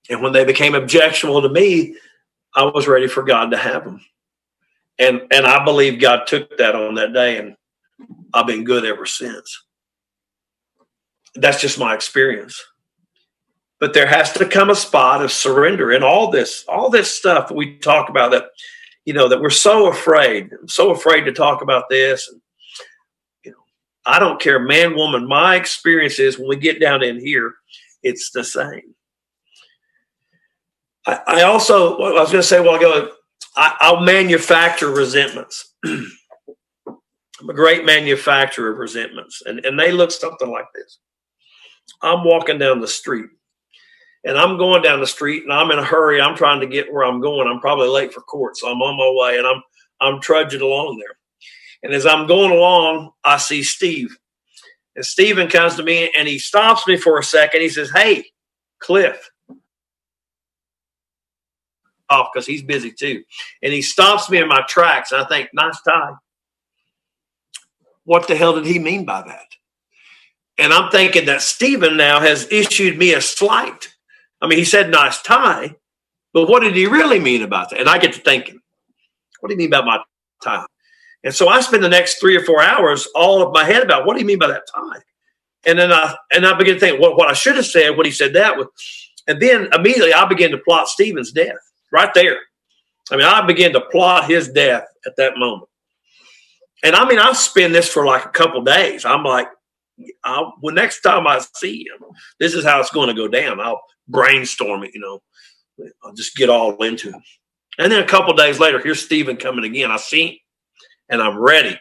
And when they became objectionable to me, I was ready for God to have them. And I believe God took that on that day, and I've been good ever since. That's just my experience. But there has to come a spot of surrender in all this stuff that we talk about, that, that we're so afraid to talk about this. And, I don't care, man, woman, my experience is when we get down in here, it's the same. I was going to say a while ago, I'll manufacture resentments. I'm a great manufacturer of resentments. And they look something like this. I'm walking down the street. And I'm going down the street and I'm in a hurry. I'm trying to get where I'm going. I'm probably late for court, so I'm on my way, and I'm trudging along there. And as I'm going along, I see Steve. And Steven comes to me and he stops me for a second. He says, hey, Cliff. Off because he's busy too. And he stops me in my tracks. And I think, nice tie. What the hell did he mean by that? And I'm thinking that Steven now has issued me a slight. I mean, he said nice tie, but what did he really mean about that? And I get to thinking, what do you mean about my tie? And so I spend the next 3 or 4 hours all of my head about, what do you mean by that tie? And then I begin to think, what I should have said, what he said that with. And then immediately I begin to plot Stephen's death right there. I mean, I began to plot his death at that moment. And I mean, I spend this for like a couple days. I'm like, well, next time I see him, this is how it's going to go down. I'll brainstorm it, I'll just get all into it. And then a couple days later, here's Stephen coming again. I see him and I'm ready.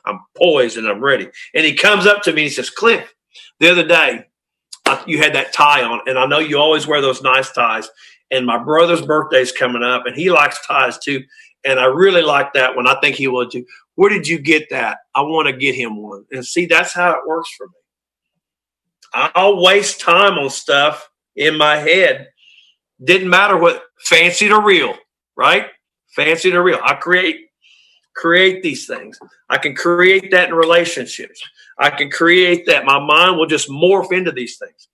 I'm poised and I'm ready. And he comes up to me and he says, Cliff, the other day, you had that tie on, and I know you always wear those nice ties. And my brother's birthday's coming up, and he likes ties too. And I really like that one. I think he will too. Where did you get that? I want to get him one. And see, that's how it works for me. I'll waste time on stuff in my head. Didn't matter what, fancied or real, right? Fancied or real. I create these things. I can create that in relationships. I can create that. My mind will just morph into these things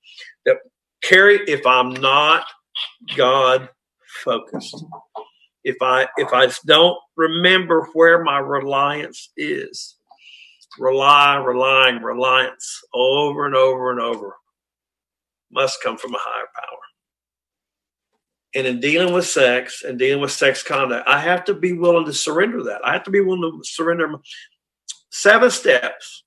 that carry, if I'm not God focused. If I don't remember where my reliance is, reliance over and over and over must come from a higher power. And in dealing with sex and dealing with sex conduct, I have to be willing to surrender that. I have to be willing to surrender 7 steps,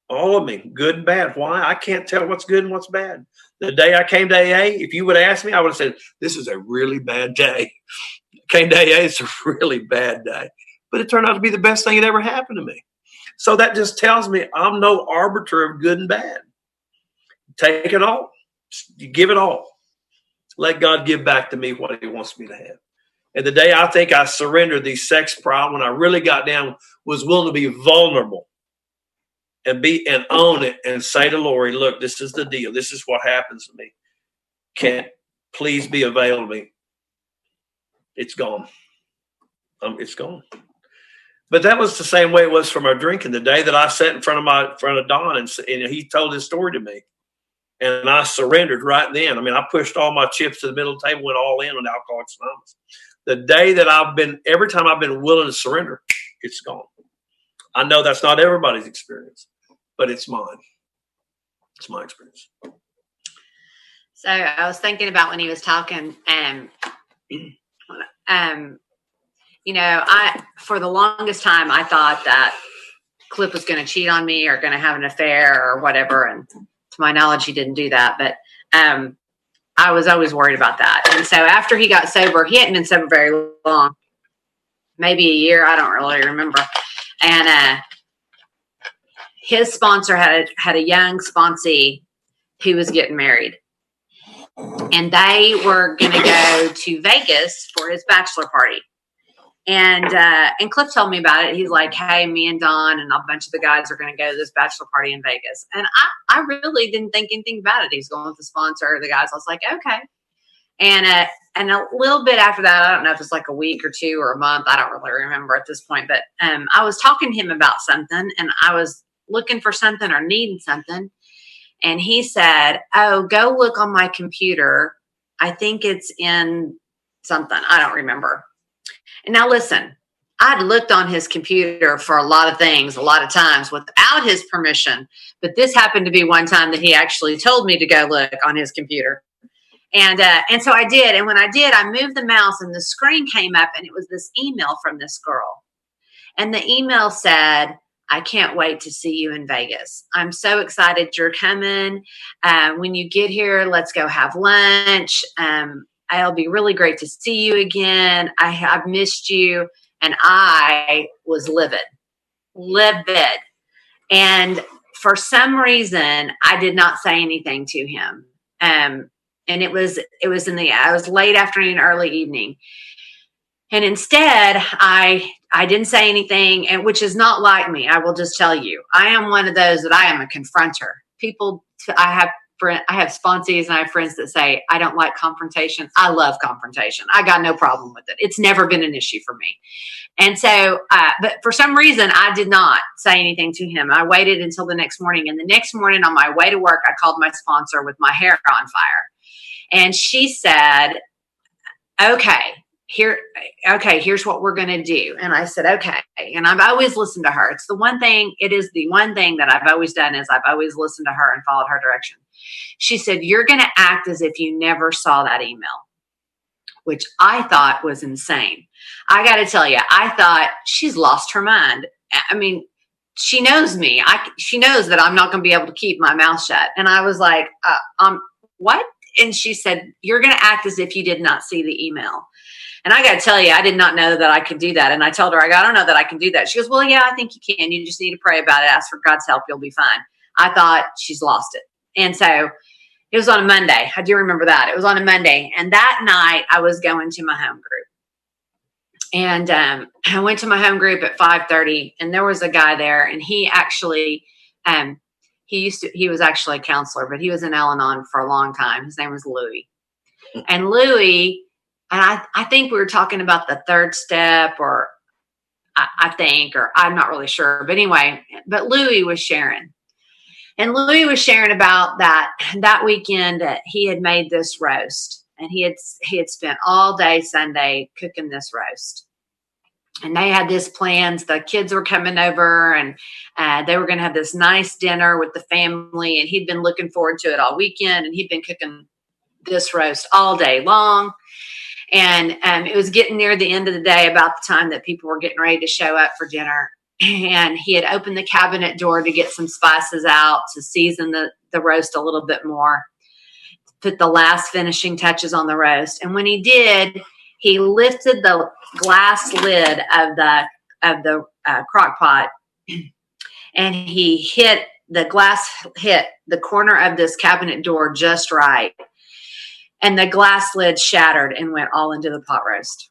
all of me, good and bad. Why? I can't tell what's good and what's bad. The day I came to AA, if you would have asked me, I would have said, this is a really bad day. Came to AA, it's a really bad day. But it turned out to be the best thing that ever happened to me. So that just tells me I'm no arbiter of good and bad. Take it all. You give it all. Let God give back to me what he wants me to have. And the day I think I surrendered the sex problem, when I really got down, was willing to be vulnerable and own it and say to Lori, look, this is the deal. This is what happens to me. Can't please be available to me. It's gone. It's gone. But that was the same way it was for my drinking. The day that I sat in front of Don and he told his story to me, and I surrendered right then. I mean, I pushed all my chips to the middle of the table, went all in on Alcoholics Anonymous. The day that every time I've been willing to surrender, it's gone. I know that's not everybody's experience, but it's mine. It's my experience. So I was thinking about when he was talking, for the longest time, I thought that Cliff was going to cheat on me or going to have an affair or whatever. And to my knowledge, he didn't do that. But I was always worried about that. And so after he got sober, he hadn't been sober very long, maybe a year. I don't really remember. And his sponsor had a young sponsee who was getting married. And they were going to go to Vegas for his bachelor party. And Cliff told me about it. He's like, hey, me and Don and a bunch of the guys are going to go to this bachelor party in Vegas. And I really didn't think anything about it. He's going with the sponsor, the guys. I was like, okay. And a little bit after that, I don't know if it's like a week or two or a month. I don't really remember at this point. But I was talking to him about something, and I was looking for something or needing something. And he said, oh, go look on my computer. I think it's in something. I don't remember. And now listen, I'd looked on his computer for a lot of things, a lot of times without his permission. But this happened to be one time that he actually told me to go look on his computer. And so I did. And when I did, I moved the mouse and the screen came up, and it was this email from this girl. And the email said, I can't wait to see you in Vegas. I'm so excited you're coming. When you get here, let's go have lunch. It'll be really great to see you again. I've missed you. And I was livid. And for some reason, I did not say anything to him. And it was late afternoon, early evening. And instead, I didn't say anything, and which is not like me. I will just tell you, I am one of those that I am a confronter. I have sponsees and I have friends that say, I don't like confrontation. I love confrontation. I got no problem with it. It's never been an issue for me. And so, but for some reason, I did not say anything to him. I waited until the next morning. And the next morning on my way to work, I called my sponsor with my hair on fire. And she said, here's what we're going to do. And I said, okay. And I've always listened to her. It is the one thing that I've always done is I've always listened to her and followed her direction. She said, you're going to act as if you never saw that email, which I thought was insane. I got to tell you, I thought she's lost her mind. I mean, she knows me. She knows that I'm not going to be able to keep my mouth shut. And I was like, what? And she said, you're going to act as if you did not see the email. And I got to tell you, I did not know that I could do that. And I told her, I don't know that I can do that. She goes, well, yeah, I think you can. You just need to pray about it. Ask for God's help. You'll be fine. I thought she's lost it. And so it was on a Monday. I do remember that. It was on a Monday. And that night I was going to my home group. And I went to my home group at 5:30, and there was a guy there, and he actually, he was actually a counselor, but he was in Al-Anon for a long time. His name was Louis. And Louis, and I think we were talking about the third step, or I think, or I'm not really sure. But anyway, but Louis was sharing. And Louis was sharing about that weekend that he had made this roast. And he had spent all day Sunday cooking this roast. And they had this plans. The kids were coming over, and they were going to have this nice dinner with the family. And he'd been looking forward to it all weekend. And he'd been cooking this roast all day long. And it was getting near the end of the day, about the time that people were getting ready to show up for dinner. And he had opened the cabinet door to get some spices out to season the roast a little bit more, put the last finishing touches on the roast. And when he did, he lifted the glass lid of the crock pot, and the glass hit the corner of this cabinet door just right. And the glass lid shattered and went all into the pot roast.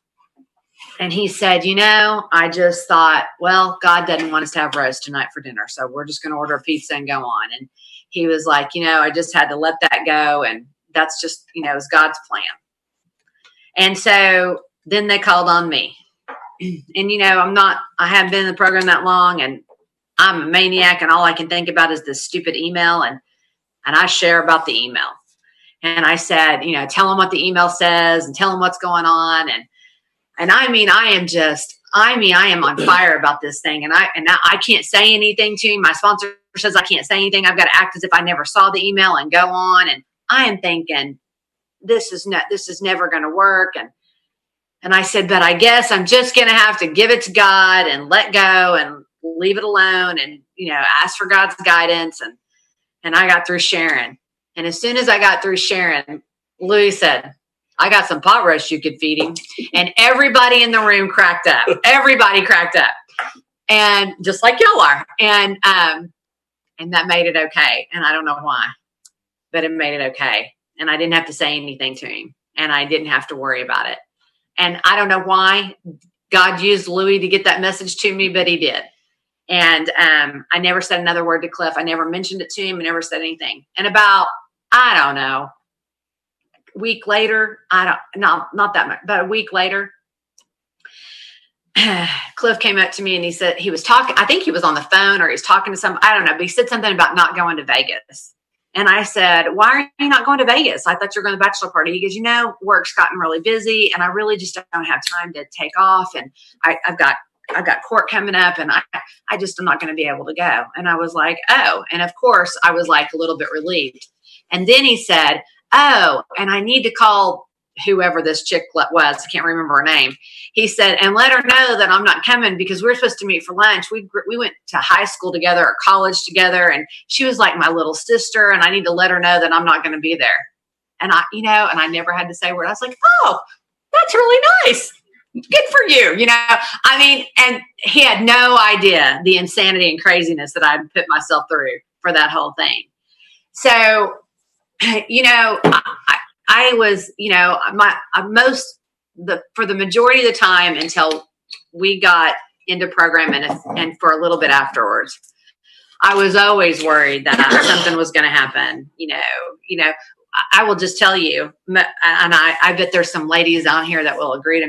And he said, I just thought, well, God doesn't want us to have roast tonight for dinner, so we're just going to order a pizza and go on. And he was like, I just had to let that go, and that's just, it was God's plan. And so then they called on me. And, I haven't been in the program that long, and I'm a maniac, and all I can think about is this stupid email, and I share about the email. And I said, tell them what the email says and tell them what's going on. And I am on fire about this thing. And I can't say anything to him. My sponsor says I can't say anything. I've got to act as if I never saw the email and go on. And I am thinking, this is never going to work. And I said, but I guess I'm just going to have to give it to God and let go and leave it alone and, ask for God's guidance. And I got through sharing. And as soon as I got through sharing, Louis said, I got some pot roast you could feed him. And everybody in the room cracked up. Everybody cracked up. And just like y'all are. And that made it okay. And I don't know why, but it made it okay. And I didn't have to say anything to him. And I didn't have to worry about it. And I don't know why God used Louis to get that message to me, but he did. And I never said another word to Cliff. I never mentioned it to him. I never said anything. And about, I don't know, a week later, not that much, but a week later, Cliff came up to me and he said, he was talking, I think he was on the phone or he's talking to I don't know, but he said something about not going to Vegas. And I said, why are you not going to Vegas? I thought you were going to the bachelor party. He goes, work's gotten really busy and I really just don't have time to take off. And I've got court coming up and I just am not going to be able to go. And I was like, oh, and of course I was like a little bit relieved. And then he said, oh, and I need to call whoever this chick was. I can't remember her name. He said, and let her know that I'm not coming because we're supposed to meet for lunch. We went to high school together or college together. And she was like my little sister. And I need to let her know that I'm not going to be there. And and I never had to say a word. I was like, oh, that's really nice. Good for you. And he had no idea the insanity and craziness that I'd put myself through for that whole thing. So, I was, for the majority of the time until we got into program and for a little bit afterwards, I was always worried that something was going to happen. I will just tell you, and I bet there's some ladies on here that will agree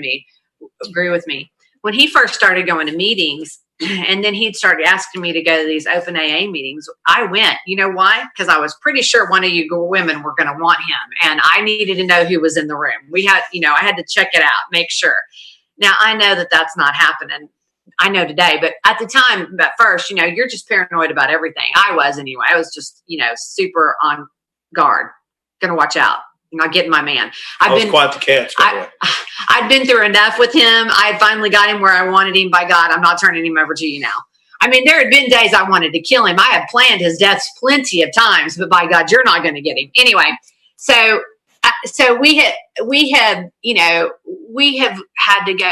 with me. When he first started going to meetings, and then he'd started asking me to go to these open AA meetings, I went. You know why? Because I was pretty sure one of you women were going to want him. And I needed to know who was in the room. We had, I had to check it out, make sure. Now, I know that that's not happening. I know today. But at the time, at first, you're just paranoid about everything. I was anyway. I was just, super on guard. Going to watch out. Not getting my man. I was quite the catch. I'd been through enough with him. I had finally got him where I wanted him. By God, I'm not turning him over to you now. There had been days I wanted to kill him. I had planned his deaths plenty of times, but by God, you're not going to get him. Anyway, so we have had to go.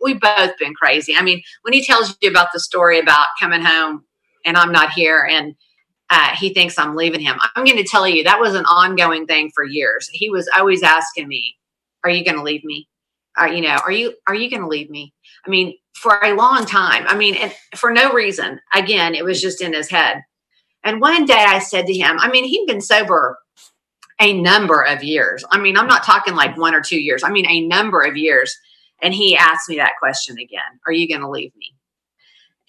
We've both been crazy. When he tells you about the story about coming home and I'm not here and he thinks I'm leaving him, I'm going to tell you that was an ongoing thing for years. He was always asking me, are you going to leave me? Are you going to leave me? For a long time. And for no reason. Again, it was just in his head. And one day I said to him, he'd been sober a number of years. I'm not talking like 1 or 2 years. A number of years. And he asked me that question again. Are you going to leave me?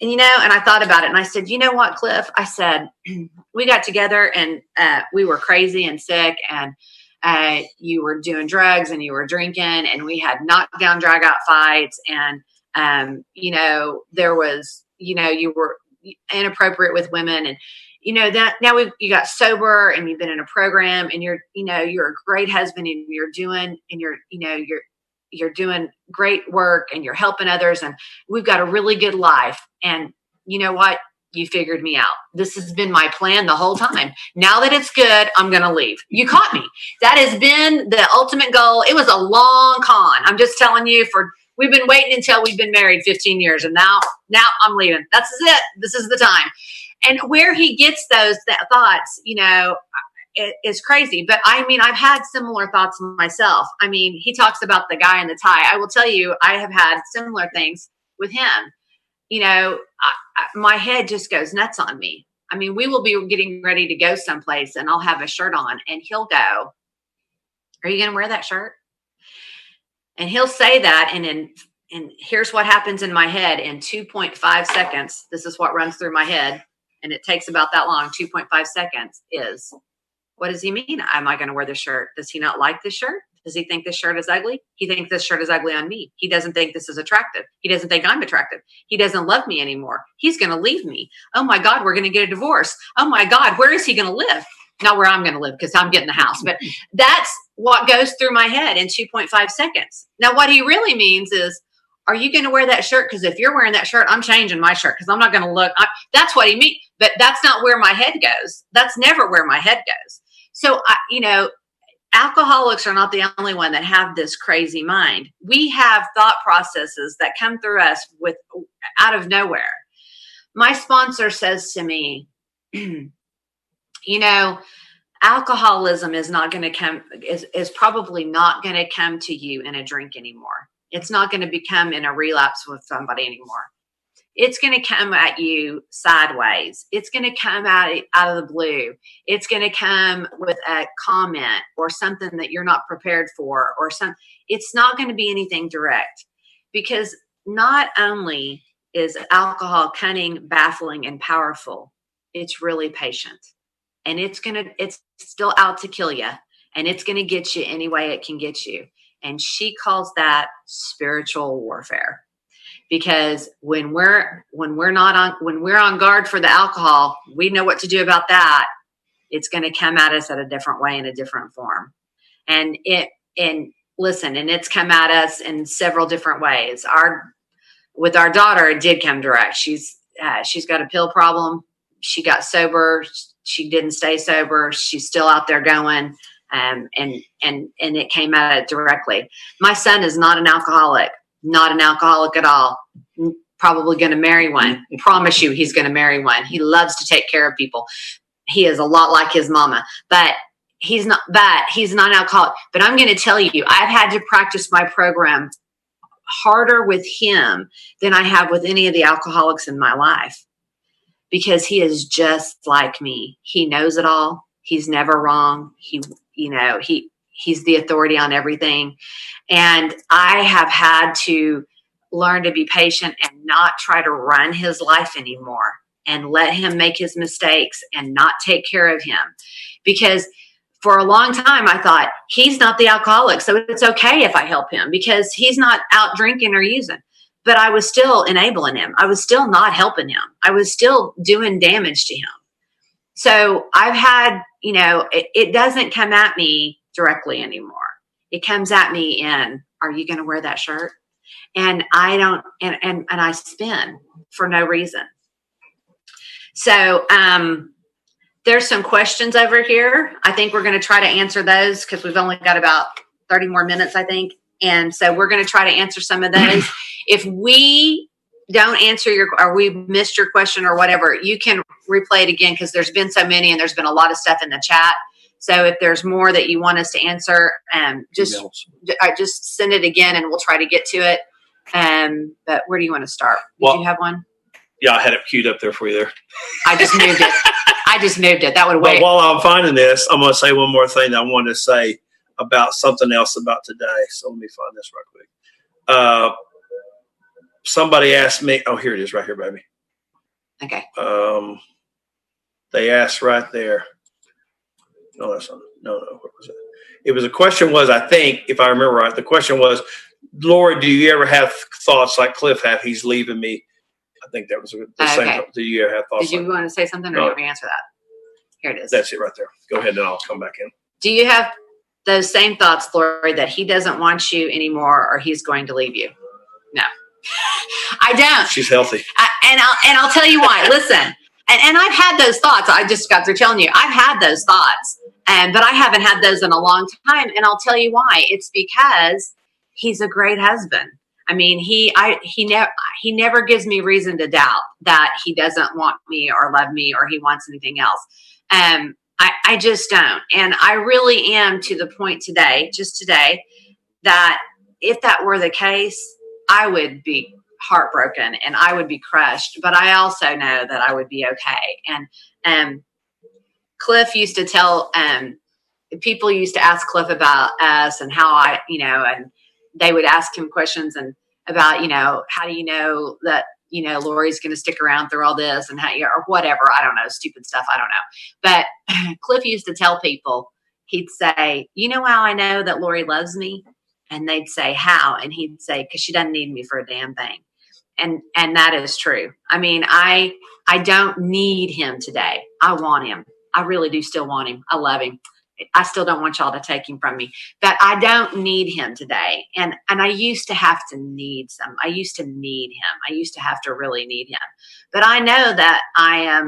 And, and I thought about it and I said, you know what, Cliff? I said, we got together and we were crazy and sick and you were doing drugs and you were drinking and we had knockdown, drag out fights. And, there was, you were inappropriate with women and, that now you got sober and you've been in a program and you're a great husband and you're doing great work and you're helping others and we've got a really good life. And you know what? You figured me out. This has been my plan the whole time. Now that it's good, I'm going to leave. You caught me. That has been the ultimate goal. It was a long con. I'm just telling you we've been waiting until we've been married 15 years and now I'm leaving. That's it. This is the time. And where he gets those thoughts, is crazy. But I mean, I've had similar thoughts myself. I mean, he talks about the guy in the tie. I will tell you, I have had similar things with him. You know, my head just goes nuts on me. I mean, we will be getting ready to go someplace and I'll have a shirt on and he'll go, "Are you going to wear that shirt?" And he'll say that. And here's what happens in my head in 2.5 seconds. This is what runs through my head. And it takes about that long. 2.5 seconds is, what does he mean? Am I going to wear this shirt? Does he not like this shirt? Does he think this shirt is ugly? He thinks this shirt is ugly on me. He doesn't think this is attractive. He doesn't think I'm attractive. He doesn't love me anymore. He's going to leave me. Oh my God, we're going to get a divorce. Oh my God, where is he going to live? Not where I'm going to live because I'm getting the house. But that's what goes through my head in 2.5 seconds. Now, what he really means is, are you going to wear that shirt? Because if you're wearing that shirt, I'm changing my shirt because I'm not going to look. That's what he means. But that's not where my head goes. That's never where my head goes. So, you know, alcoholics are not the only one that have this crazy mind. We have thought processes that come through us out of nowhere. My sponsor says to me, you know, alcoholism is not going to come, is probably not going to come to you in a drink anymore. It's not going to become in a relapse with somebody anymore. It's going to come at you sideways. It's going to come out of the blue. It's going to come with a comment or something that you're not prepared for, or it's not going to be anything direct, because not only is alcohol cunning, baffling, and powerful, it's really patient, and it's still out to kill you, and it's going to get you any way it can get you. And she calls that spiritual warfare. Because when we're on guard for the alcohol, we know what to do about that. It's going to come at us at a different way, in a different form. And it's come at us in several different ways. With our daughter, it did come direct. She's got a pill problem. She got sober. She didn't stay sober. She's still out there going. And it came at it directly. My son is not an alcoholic. Not an alcoholic at all. Probably going to marry one. Promise you, he's going to marry one. He loves to take care of people. He is a lot like his mama, but he's not an alcoholic. But I'm going to tell you, I've had to practice my program harder with him than I have with any of the alcoholics in my life, because he is just like me. He knows it all. He's never wrong. He's the authority on everything. And I have had to learn to be patient and not try to run his life anymore, and let him make his mistakes and not take care of him. Because for a long time, I thought, he's not the alcoholic, so it's okay if I help him because he's not out drinking or using. But I was still enabling him. I was still not helping him. I was still doing damage to him. So I've had, it doesn't come at me directly anymore. It comes at me in, are you going to wear that shirt? And I don't, and I spin for no reason. So there's some questions over here. I think we're going to try to answer those because we've only got about 30 more minutes, I think. And so we're going to try to answer some of those. If we don't answer or we missed your question or whatever, you can replay it again because there's been so many and there's been a lot of stuff in the chat. So if there's more that you want us to answer, just send it again and we'll try to get to it. But where do you want to start? Did you have one? Yeah, I had it queued up there for you there. I just moved it. That would wait. But while I'm finding this, I'm going to say one more thing that I wanted to say about something else about today. So let me find this right quick. Somebody asked me, oh, here it is right here, baby. Okay. They asked right there. No, that's not. No. What was it? It was a question was, I think, if I remember right, the question was, Lori, do you ever have thoughts like Cliff have? He's leaving me. I think that was the same. Do you ever have thoughts? Did you want to say something or do you want me to answer that? Here it is. That's it right there. Go ahead and I'll come back in. Do you have those same thoughts, Lori, that he doesn't want you anymore or he's going to leave you? No, I don't. She's healthy. I'll tell you why. Listen. And I've had those thoughts. I just got through telling you, I've had those thoughts, but I haven't had those in a long time. And I'll tell you why. It's because he's a great husband. I mean, he never gives me reason to doubt that he doesn't want me or love me or he wants anything else. I just don't. And I really am to the point today, just today, that if that were the case, I would be heartbroken and I would be crushed. But I also know that I would be okay. And Cliff used to tell, people used to ask Cliff about us and how and they would ask him questions and about, how do you know that, Lori's going to stick around through all this and how, or whatever. I don't know, stupid stuff. I don't know. But Cliff used to tell people, he'd say, you know how I know that Lori loves me? And they'd say, how? And he'd say, because she doesn't need me for a damn thing. And that is true. I mean, I don't need him today. I want him. I really do still want him. I love him. I still don't want y'all to take him from me, but I don't need him today. And I used to have to need I used to need him. I used to have to really need him, but I know that I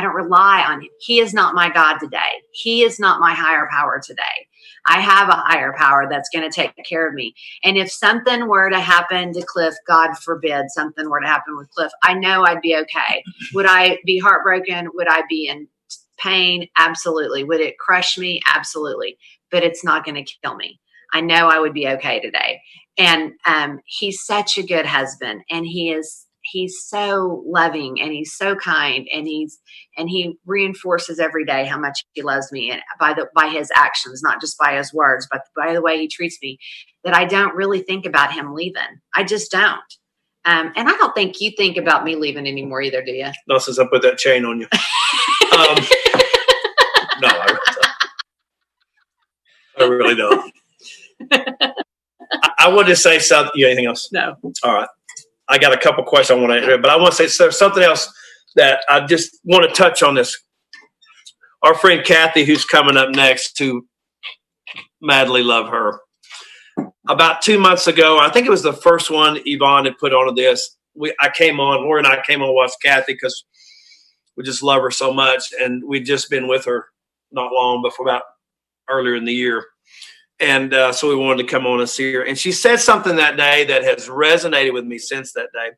don't rely on him. He is not my God today. He is not my higher power today. I have a higher power that's going to take care of me. And if something were to happen to Cliff, God forbid something were to happen with Cliff, I know I'd be okay. Would I be heartbroken? Would I be in pain? Absolutely. Would it crush me? Absolutely. But it's not going to kill me. I know I would be okay today. And he's such a good husband, and he's so loving, and he's so kind, and he reinforces every day how much he loves me, and by his actions, not just by his words, but by the way he treats me, that I don't really think about him leaving. I just don't. And I don't think you think about me leaving anymore either, do you? Not since I put that chain on you. No, I really don't. I want to say something. You anything else? No. All right. I got a couple questions I want to answer, but I want to say something else that I just want to touch on this. Our friend Kathy, who's coming up next, to madly love her. About 2 months ago, I think it was the first one Yvonne had put on this. Lori and I came on to watch Kathy because we just love her so much, and we'd just been with her not long before, about earlier in the year. And so we wanted to come on and see her. And she said something that day that has resonated with me since that day,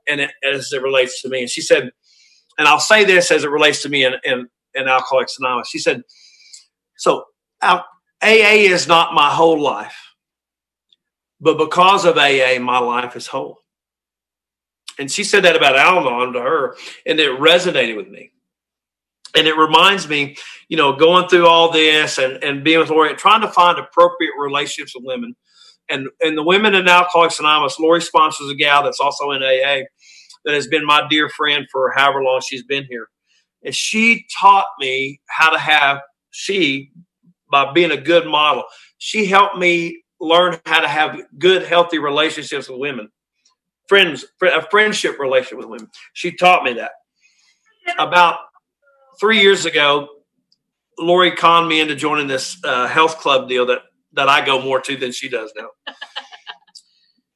and as it relates to me. And she said, and I'll say this as it relates to me in Alcoholics Anonymous. She said, so AA is not my whole life, but because of AA, my life is whole. And she said that about Al-Anon to her, and it resonated with me. And it reminds me, going through all this and being with Lori, trying to find appropriate relationships with women. And the women in Alcoholics Anonymous, Lori sponsors a gal that's also in AA that has been my dear friend for however long she's been here. And she taught me how to by being a good model, she helped me learn how to have good, healthy relationships with women. A friendship relationship with women. She taught me that. About 3 years ago, Lori conned me into joining this health club deal that I go more to than she does now.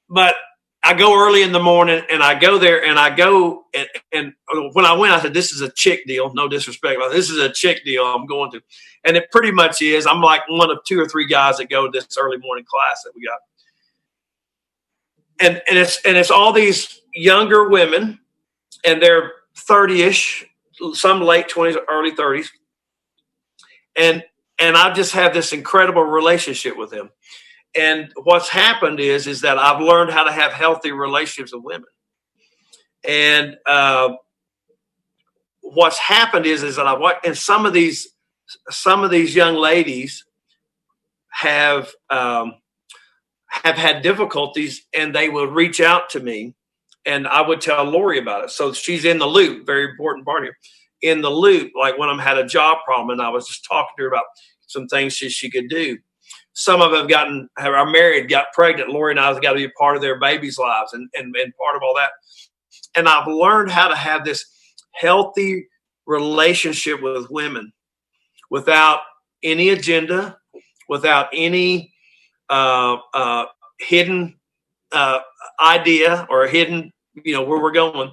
But I go early in the morning, and I go there, and and when I went, I said, this is a chick deal. No disrespect, but this is a chick deal I'm going to. And it pretty much is. I'm like one of 2 or 3 guys that go to this early morning class that we got. And it's all these younger women, and they're 30-ish, some late 20s, early 30s. And I just have this incredible relationship with them. And what's happened is that I've learned how to have healthy relationships with women. And what's happened is that I've watched, and some of these young ladies have had difficulties, and they will reach out to me, and I would tell Lori about it. So she's in the loop. Very important part here. In the loop, like when I had a job problem, and I was just talking to her about some things she could do. Some of them are married, got pregnant. Lori and I have got to be a part of their babies' lives and part of all that. And I've learned how to have this healthy relationship with women without any agenda, without any hidden idea or hidden, where we're going.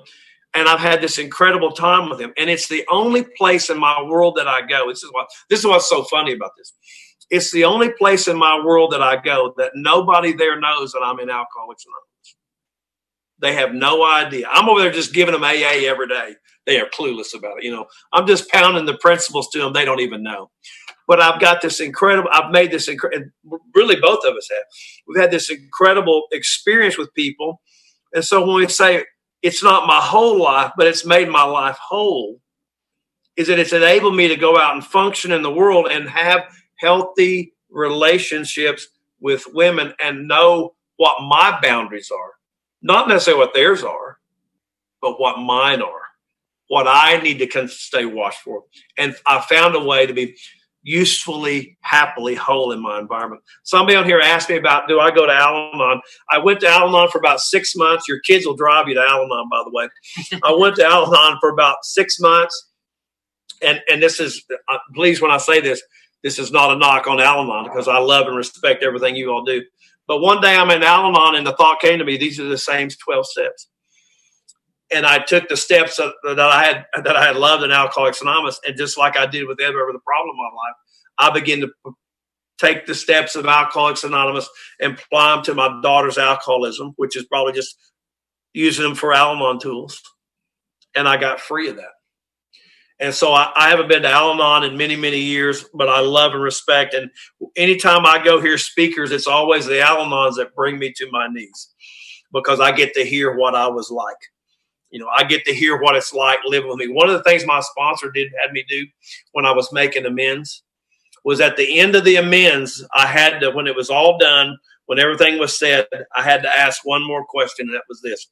And I've had this incredible time with him. And it's the only place in my world that I go. This is what's so funny about this. It's the only place in my world that I go that nobody there knows that I'm in Alcoholics Anonymous. They have no idea. I'm over there just giving them AA every day. They are clueless about it. I'm just pounding the principles to them. They don't even know. But I've got this incredible, I've made this incredible, really both of us have. We've had this incredible experience with people. And so when we say it's not my whole life, but it's made my life whole, is that it's enabled me to go out and function in the world and have healthy relationships with women and know what my boundaries are. Not necessarily what theirs are, but what mine are, what I need to stay watched for. And I found a way to be usefully, happily whole in my environment. Somebody on here asked me about, do I go to Al-Anon? I went to Al-Anon for about 6 months. Your kids will drive you to Al-Anon, by the way. I went to Al-Anon for about 6 months. And this is, please, when I say this is not a knock on Al-Anon, because I love and respect everything you all do. But one day I'm in Al-Anon and the thought came to me, these are the same 12 steps. And I took the steps that I had loved in Alcoholics Anonymous, and just like I did with every other problem in my life, I began to take the steps of Alcoholics Anonymous and apply them to my daughter's alcoholism, which is probably just using them for Al-Anon tools. And I got free of that. And so I haven't been to Al-Anon in many, many years, but I love and respect. And anytime I go hear speakers, it's always the Al-Anons that bring me to my knees, because I get to hear what I was like. I get to hear what it's like living with me. One of the things my sponsor had me do when I was making amends was at the end of the amends, I had to, when it was all done, when everything was said, I had to ask one more question, and that was this.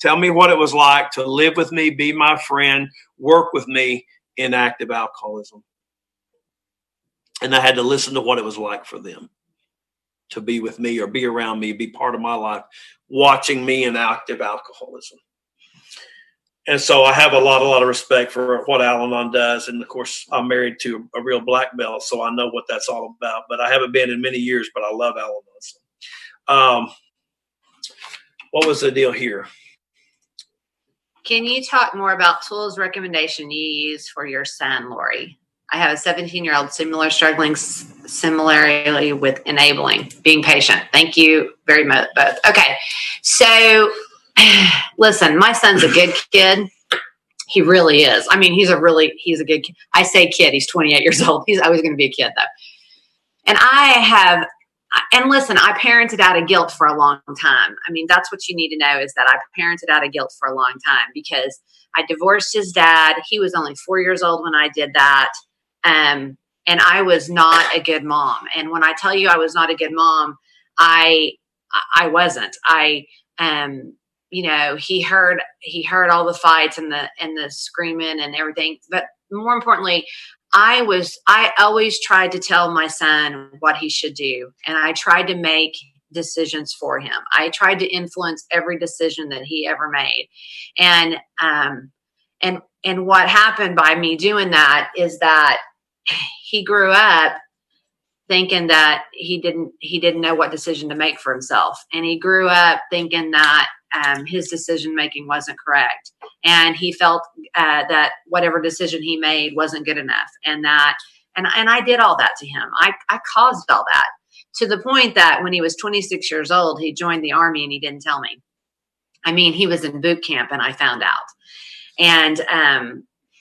Tell me what it was like to live with me, be my friend, work with me in active alcoholism. And I had to listen to what it was like for them to be with me or be around me, be part of my life, watching me in active alcoholism. And so I have a lot of respect for what Al-Anon does. And of course, I'm married to a real black belt, so I know what that's all about. But I haven't been in many years, but I love Al-Anon. So, what was the deal here? Can you talk more about tools recommendation you use for your son, Lori? I have a 17-year-old struggling similarly with enabling, being patient. Thank you very much, both. Okay, so listen, my son's a good kid. He really is. I mean, he's a good kid. I say kid, he's 28 years old. He's always going to be a kid, though. And listen, I parented out of guilt for a long time. I mean, that's what you need to know, is that I parented out of guilt for a long time, because I divorced his dad. He was only 4 years old when I did that. And I was not a good mom. And when I tell you I was not a good mom, I wasn't. He heard all the fights and the screaming and everything. But more importantly, I always tried to tell my son what he should do. And I tried to make decisions for him. I tried to influence every decision that he ever made. And what happened by me doing that is that he grew up thinking that he didn't know what decision to make for himself. And he grew up thinking that his decision making wasn't correct. And he felt that whatever decision he made wasn't good enough. And I did all that to him. I caused all that, to the point that when he was 26 years old, he joined the Army and he didn't tell me. I mean, he was in boot camp and I found out. And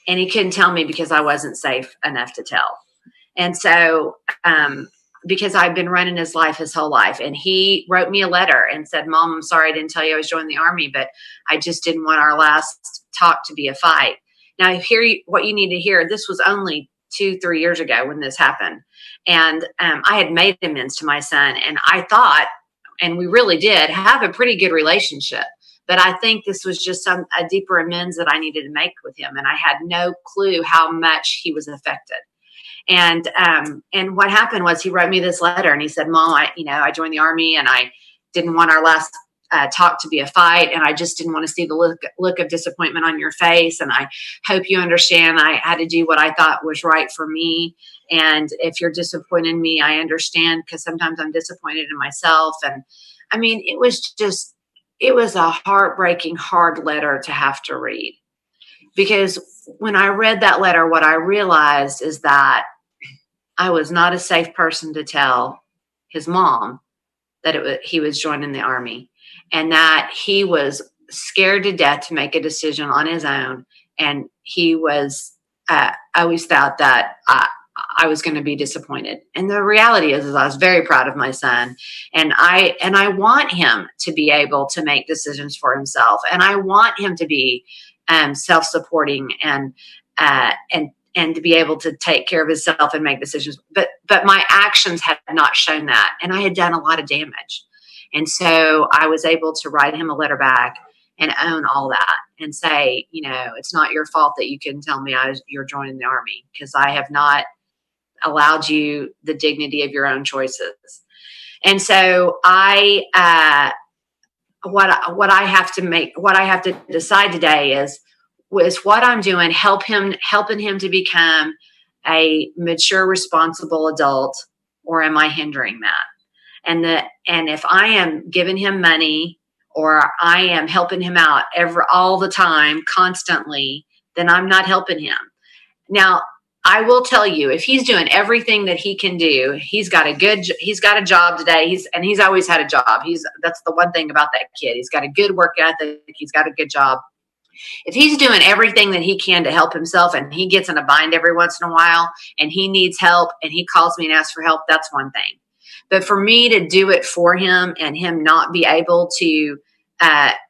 he couldn't tell me because I wasn't safe enough to tell. And so, because I've been running his life his whole life, and he wrote me a letter and said, Mom, I'm sorry I didn't tell you I was joining the Army, but I just didn't want our last talk to be a fight. Now, what you need to hear, this was only 2-3 years ago when this happened. And I had made amends to my son, and I thought, and we really did have a pretty good relationship. But I think this was just a deeper amends that I needed to make with him. And I had no clue how much he was affected. And what happened was he wrote me this letter and he said, Mom, I joined the Army and I didn't want our last talk to be a fight. And I just didn't want to see the look of disappointment on your face. And I hope you understand I had to do what I thought was right for me. And if you're disappointed in me, I understand, because sometimes I'm disappointed in myself. And I mean, it was a heartbreaking, hard letter to have to read, because when I read that letter, what I realized is that I was not a safe person to tell his mom that he was joining the Army, and that he was scared to death to make a decision on his own. And he was, I always thought that I was going to be disappointed. And the reality is I was very proud of my son. And I want him to be able to make decisions for himself. And I want him to be self-supporting and to be able to take care of himself and make decisions. But my actions had not shown that. And I had done a lot of damage. And so I was able to write him a letter back and own all that and say, it's not your fault that you couldn't tell me you're joining the Army, because I have not allowed you the dignity of your own choices. And so what I have to decide today is what I'm doing, helping him to become a mature, responsible adult, or am I hindering that? And if I am giving him money or I am helping him out all the time, constantly, then I'm not helping him. Now, I will tell you, if he's doing everything that he can do, he's got a job today. He's always had a job. That's the one thing about that kid. He's got a good work ethic. He's got a good job. If he's doing everything that he can to help himself and he gets in a bind every once in a while and he needs help and he calls me and asks for help, that's one thing. But for me to do it for him and him not be able to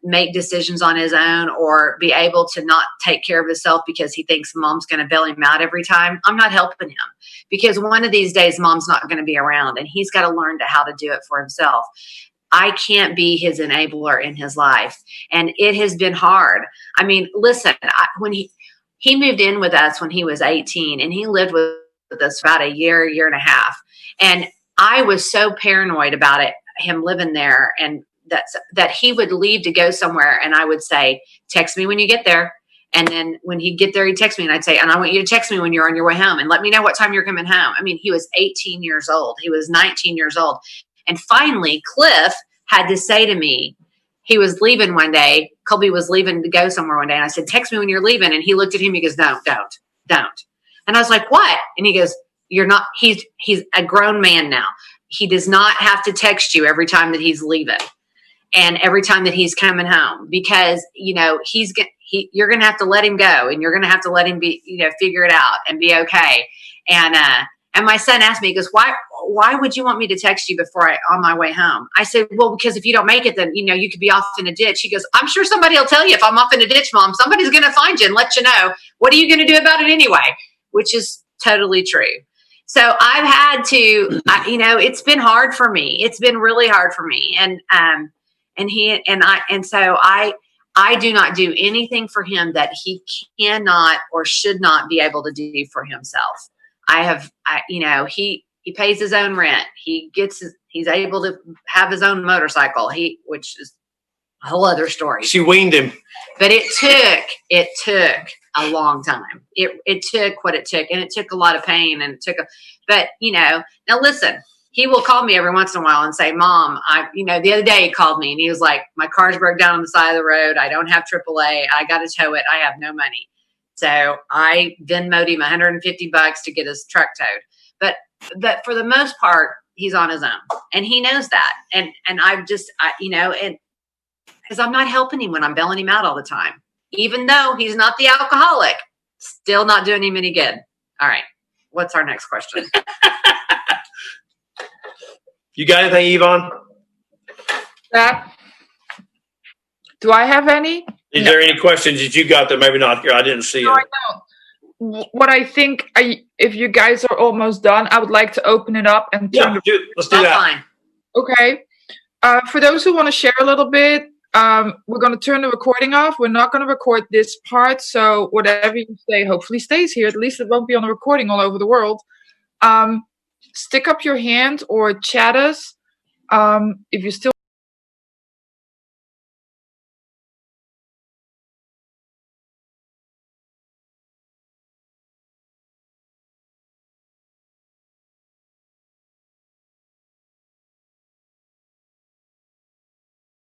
make decisions on his own or be able to not take care of himself because he thinks mom's going to bail him out every time, I'm not helping him, because one of these days mom's not going to be around and he's got to learn how to do it for himself. I can't be his enabler in his life. And it has been hard. I mean, listen, when he moved in with us when he was 18 and he lived with us about a year and a half. And I was so paranoid about him living there, and that he would leave to go somewhere. And I would say, text me when you get there. And then when he'd get there, he'd text me and I'd say, and I want you to text me when you're on your way home and let me know what time you're coming home. I mean, he was 18 years old. He was 19 years old. And finally, Cliff had to say to me, he was leaving one day. Colby was leaving to go somewhere one day. And I said, text me when you're leaving. And he looked at him. He goes, no, don't. And I was like, what? And he goes, you're not, he's a grown man now. He does not have to text you every time that he's leaving and every time that he's coming home, because, you're going to have to let him go and you're going to have to let him be, figure it out and be okay. And my son asked me, he goes, why would you want me to text you on my way home? I said, well, because if you don't make it, then, you could be off in a ditch. He goes, I'm sure somebody will tell you if I'm off in a ditch, Mom. Somebody's going to find you and let you know. What are you going to do about it anyway? Which is totally true. So I've had to, it's been hard for me. It's been really hard for me. So I do not do anything for him that he cannot or should not be able to do for himself. He pays his own rent. He's able to have his own motorcycle. Which is a whole other story. She weaned him. But it took a long time. It took what it took, and it took a lot of pain, and now listen, he will call me every once in a while and say, Mom, the other day he called me and he was like, my car's broke down on the side of the road. I don't have AAA. I got to tow it. I have no money. So I Venmo'd him $150 to get his truck towed. But for the most part, he's on his own, and he knows that. And I've just, because I'm not helping him when I'm bailing him out all the time, even though he's not the alcoholic, still not doing him any good. All right. What's our next question? You got anything, Yvonne? Do I have any? Is there any questions that you got that maybe not here? I didn't see No, it. I don't. What I think, if you guys are almost done, I would like to open it up and turn let's do that. Fine. Okay. For those who want to share a little bit, we're going to turn the recording off. We're not going to record this part, so whatever you say hopefully stays here. At least it won't be on the recording all over the world. Stick up your hand or chat us if you still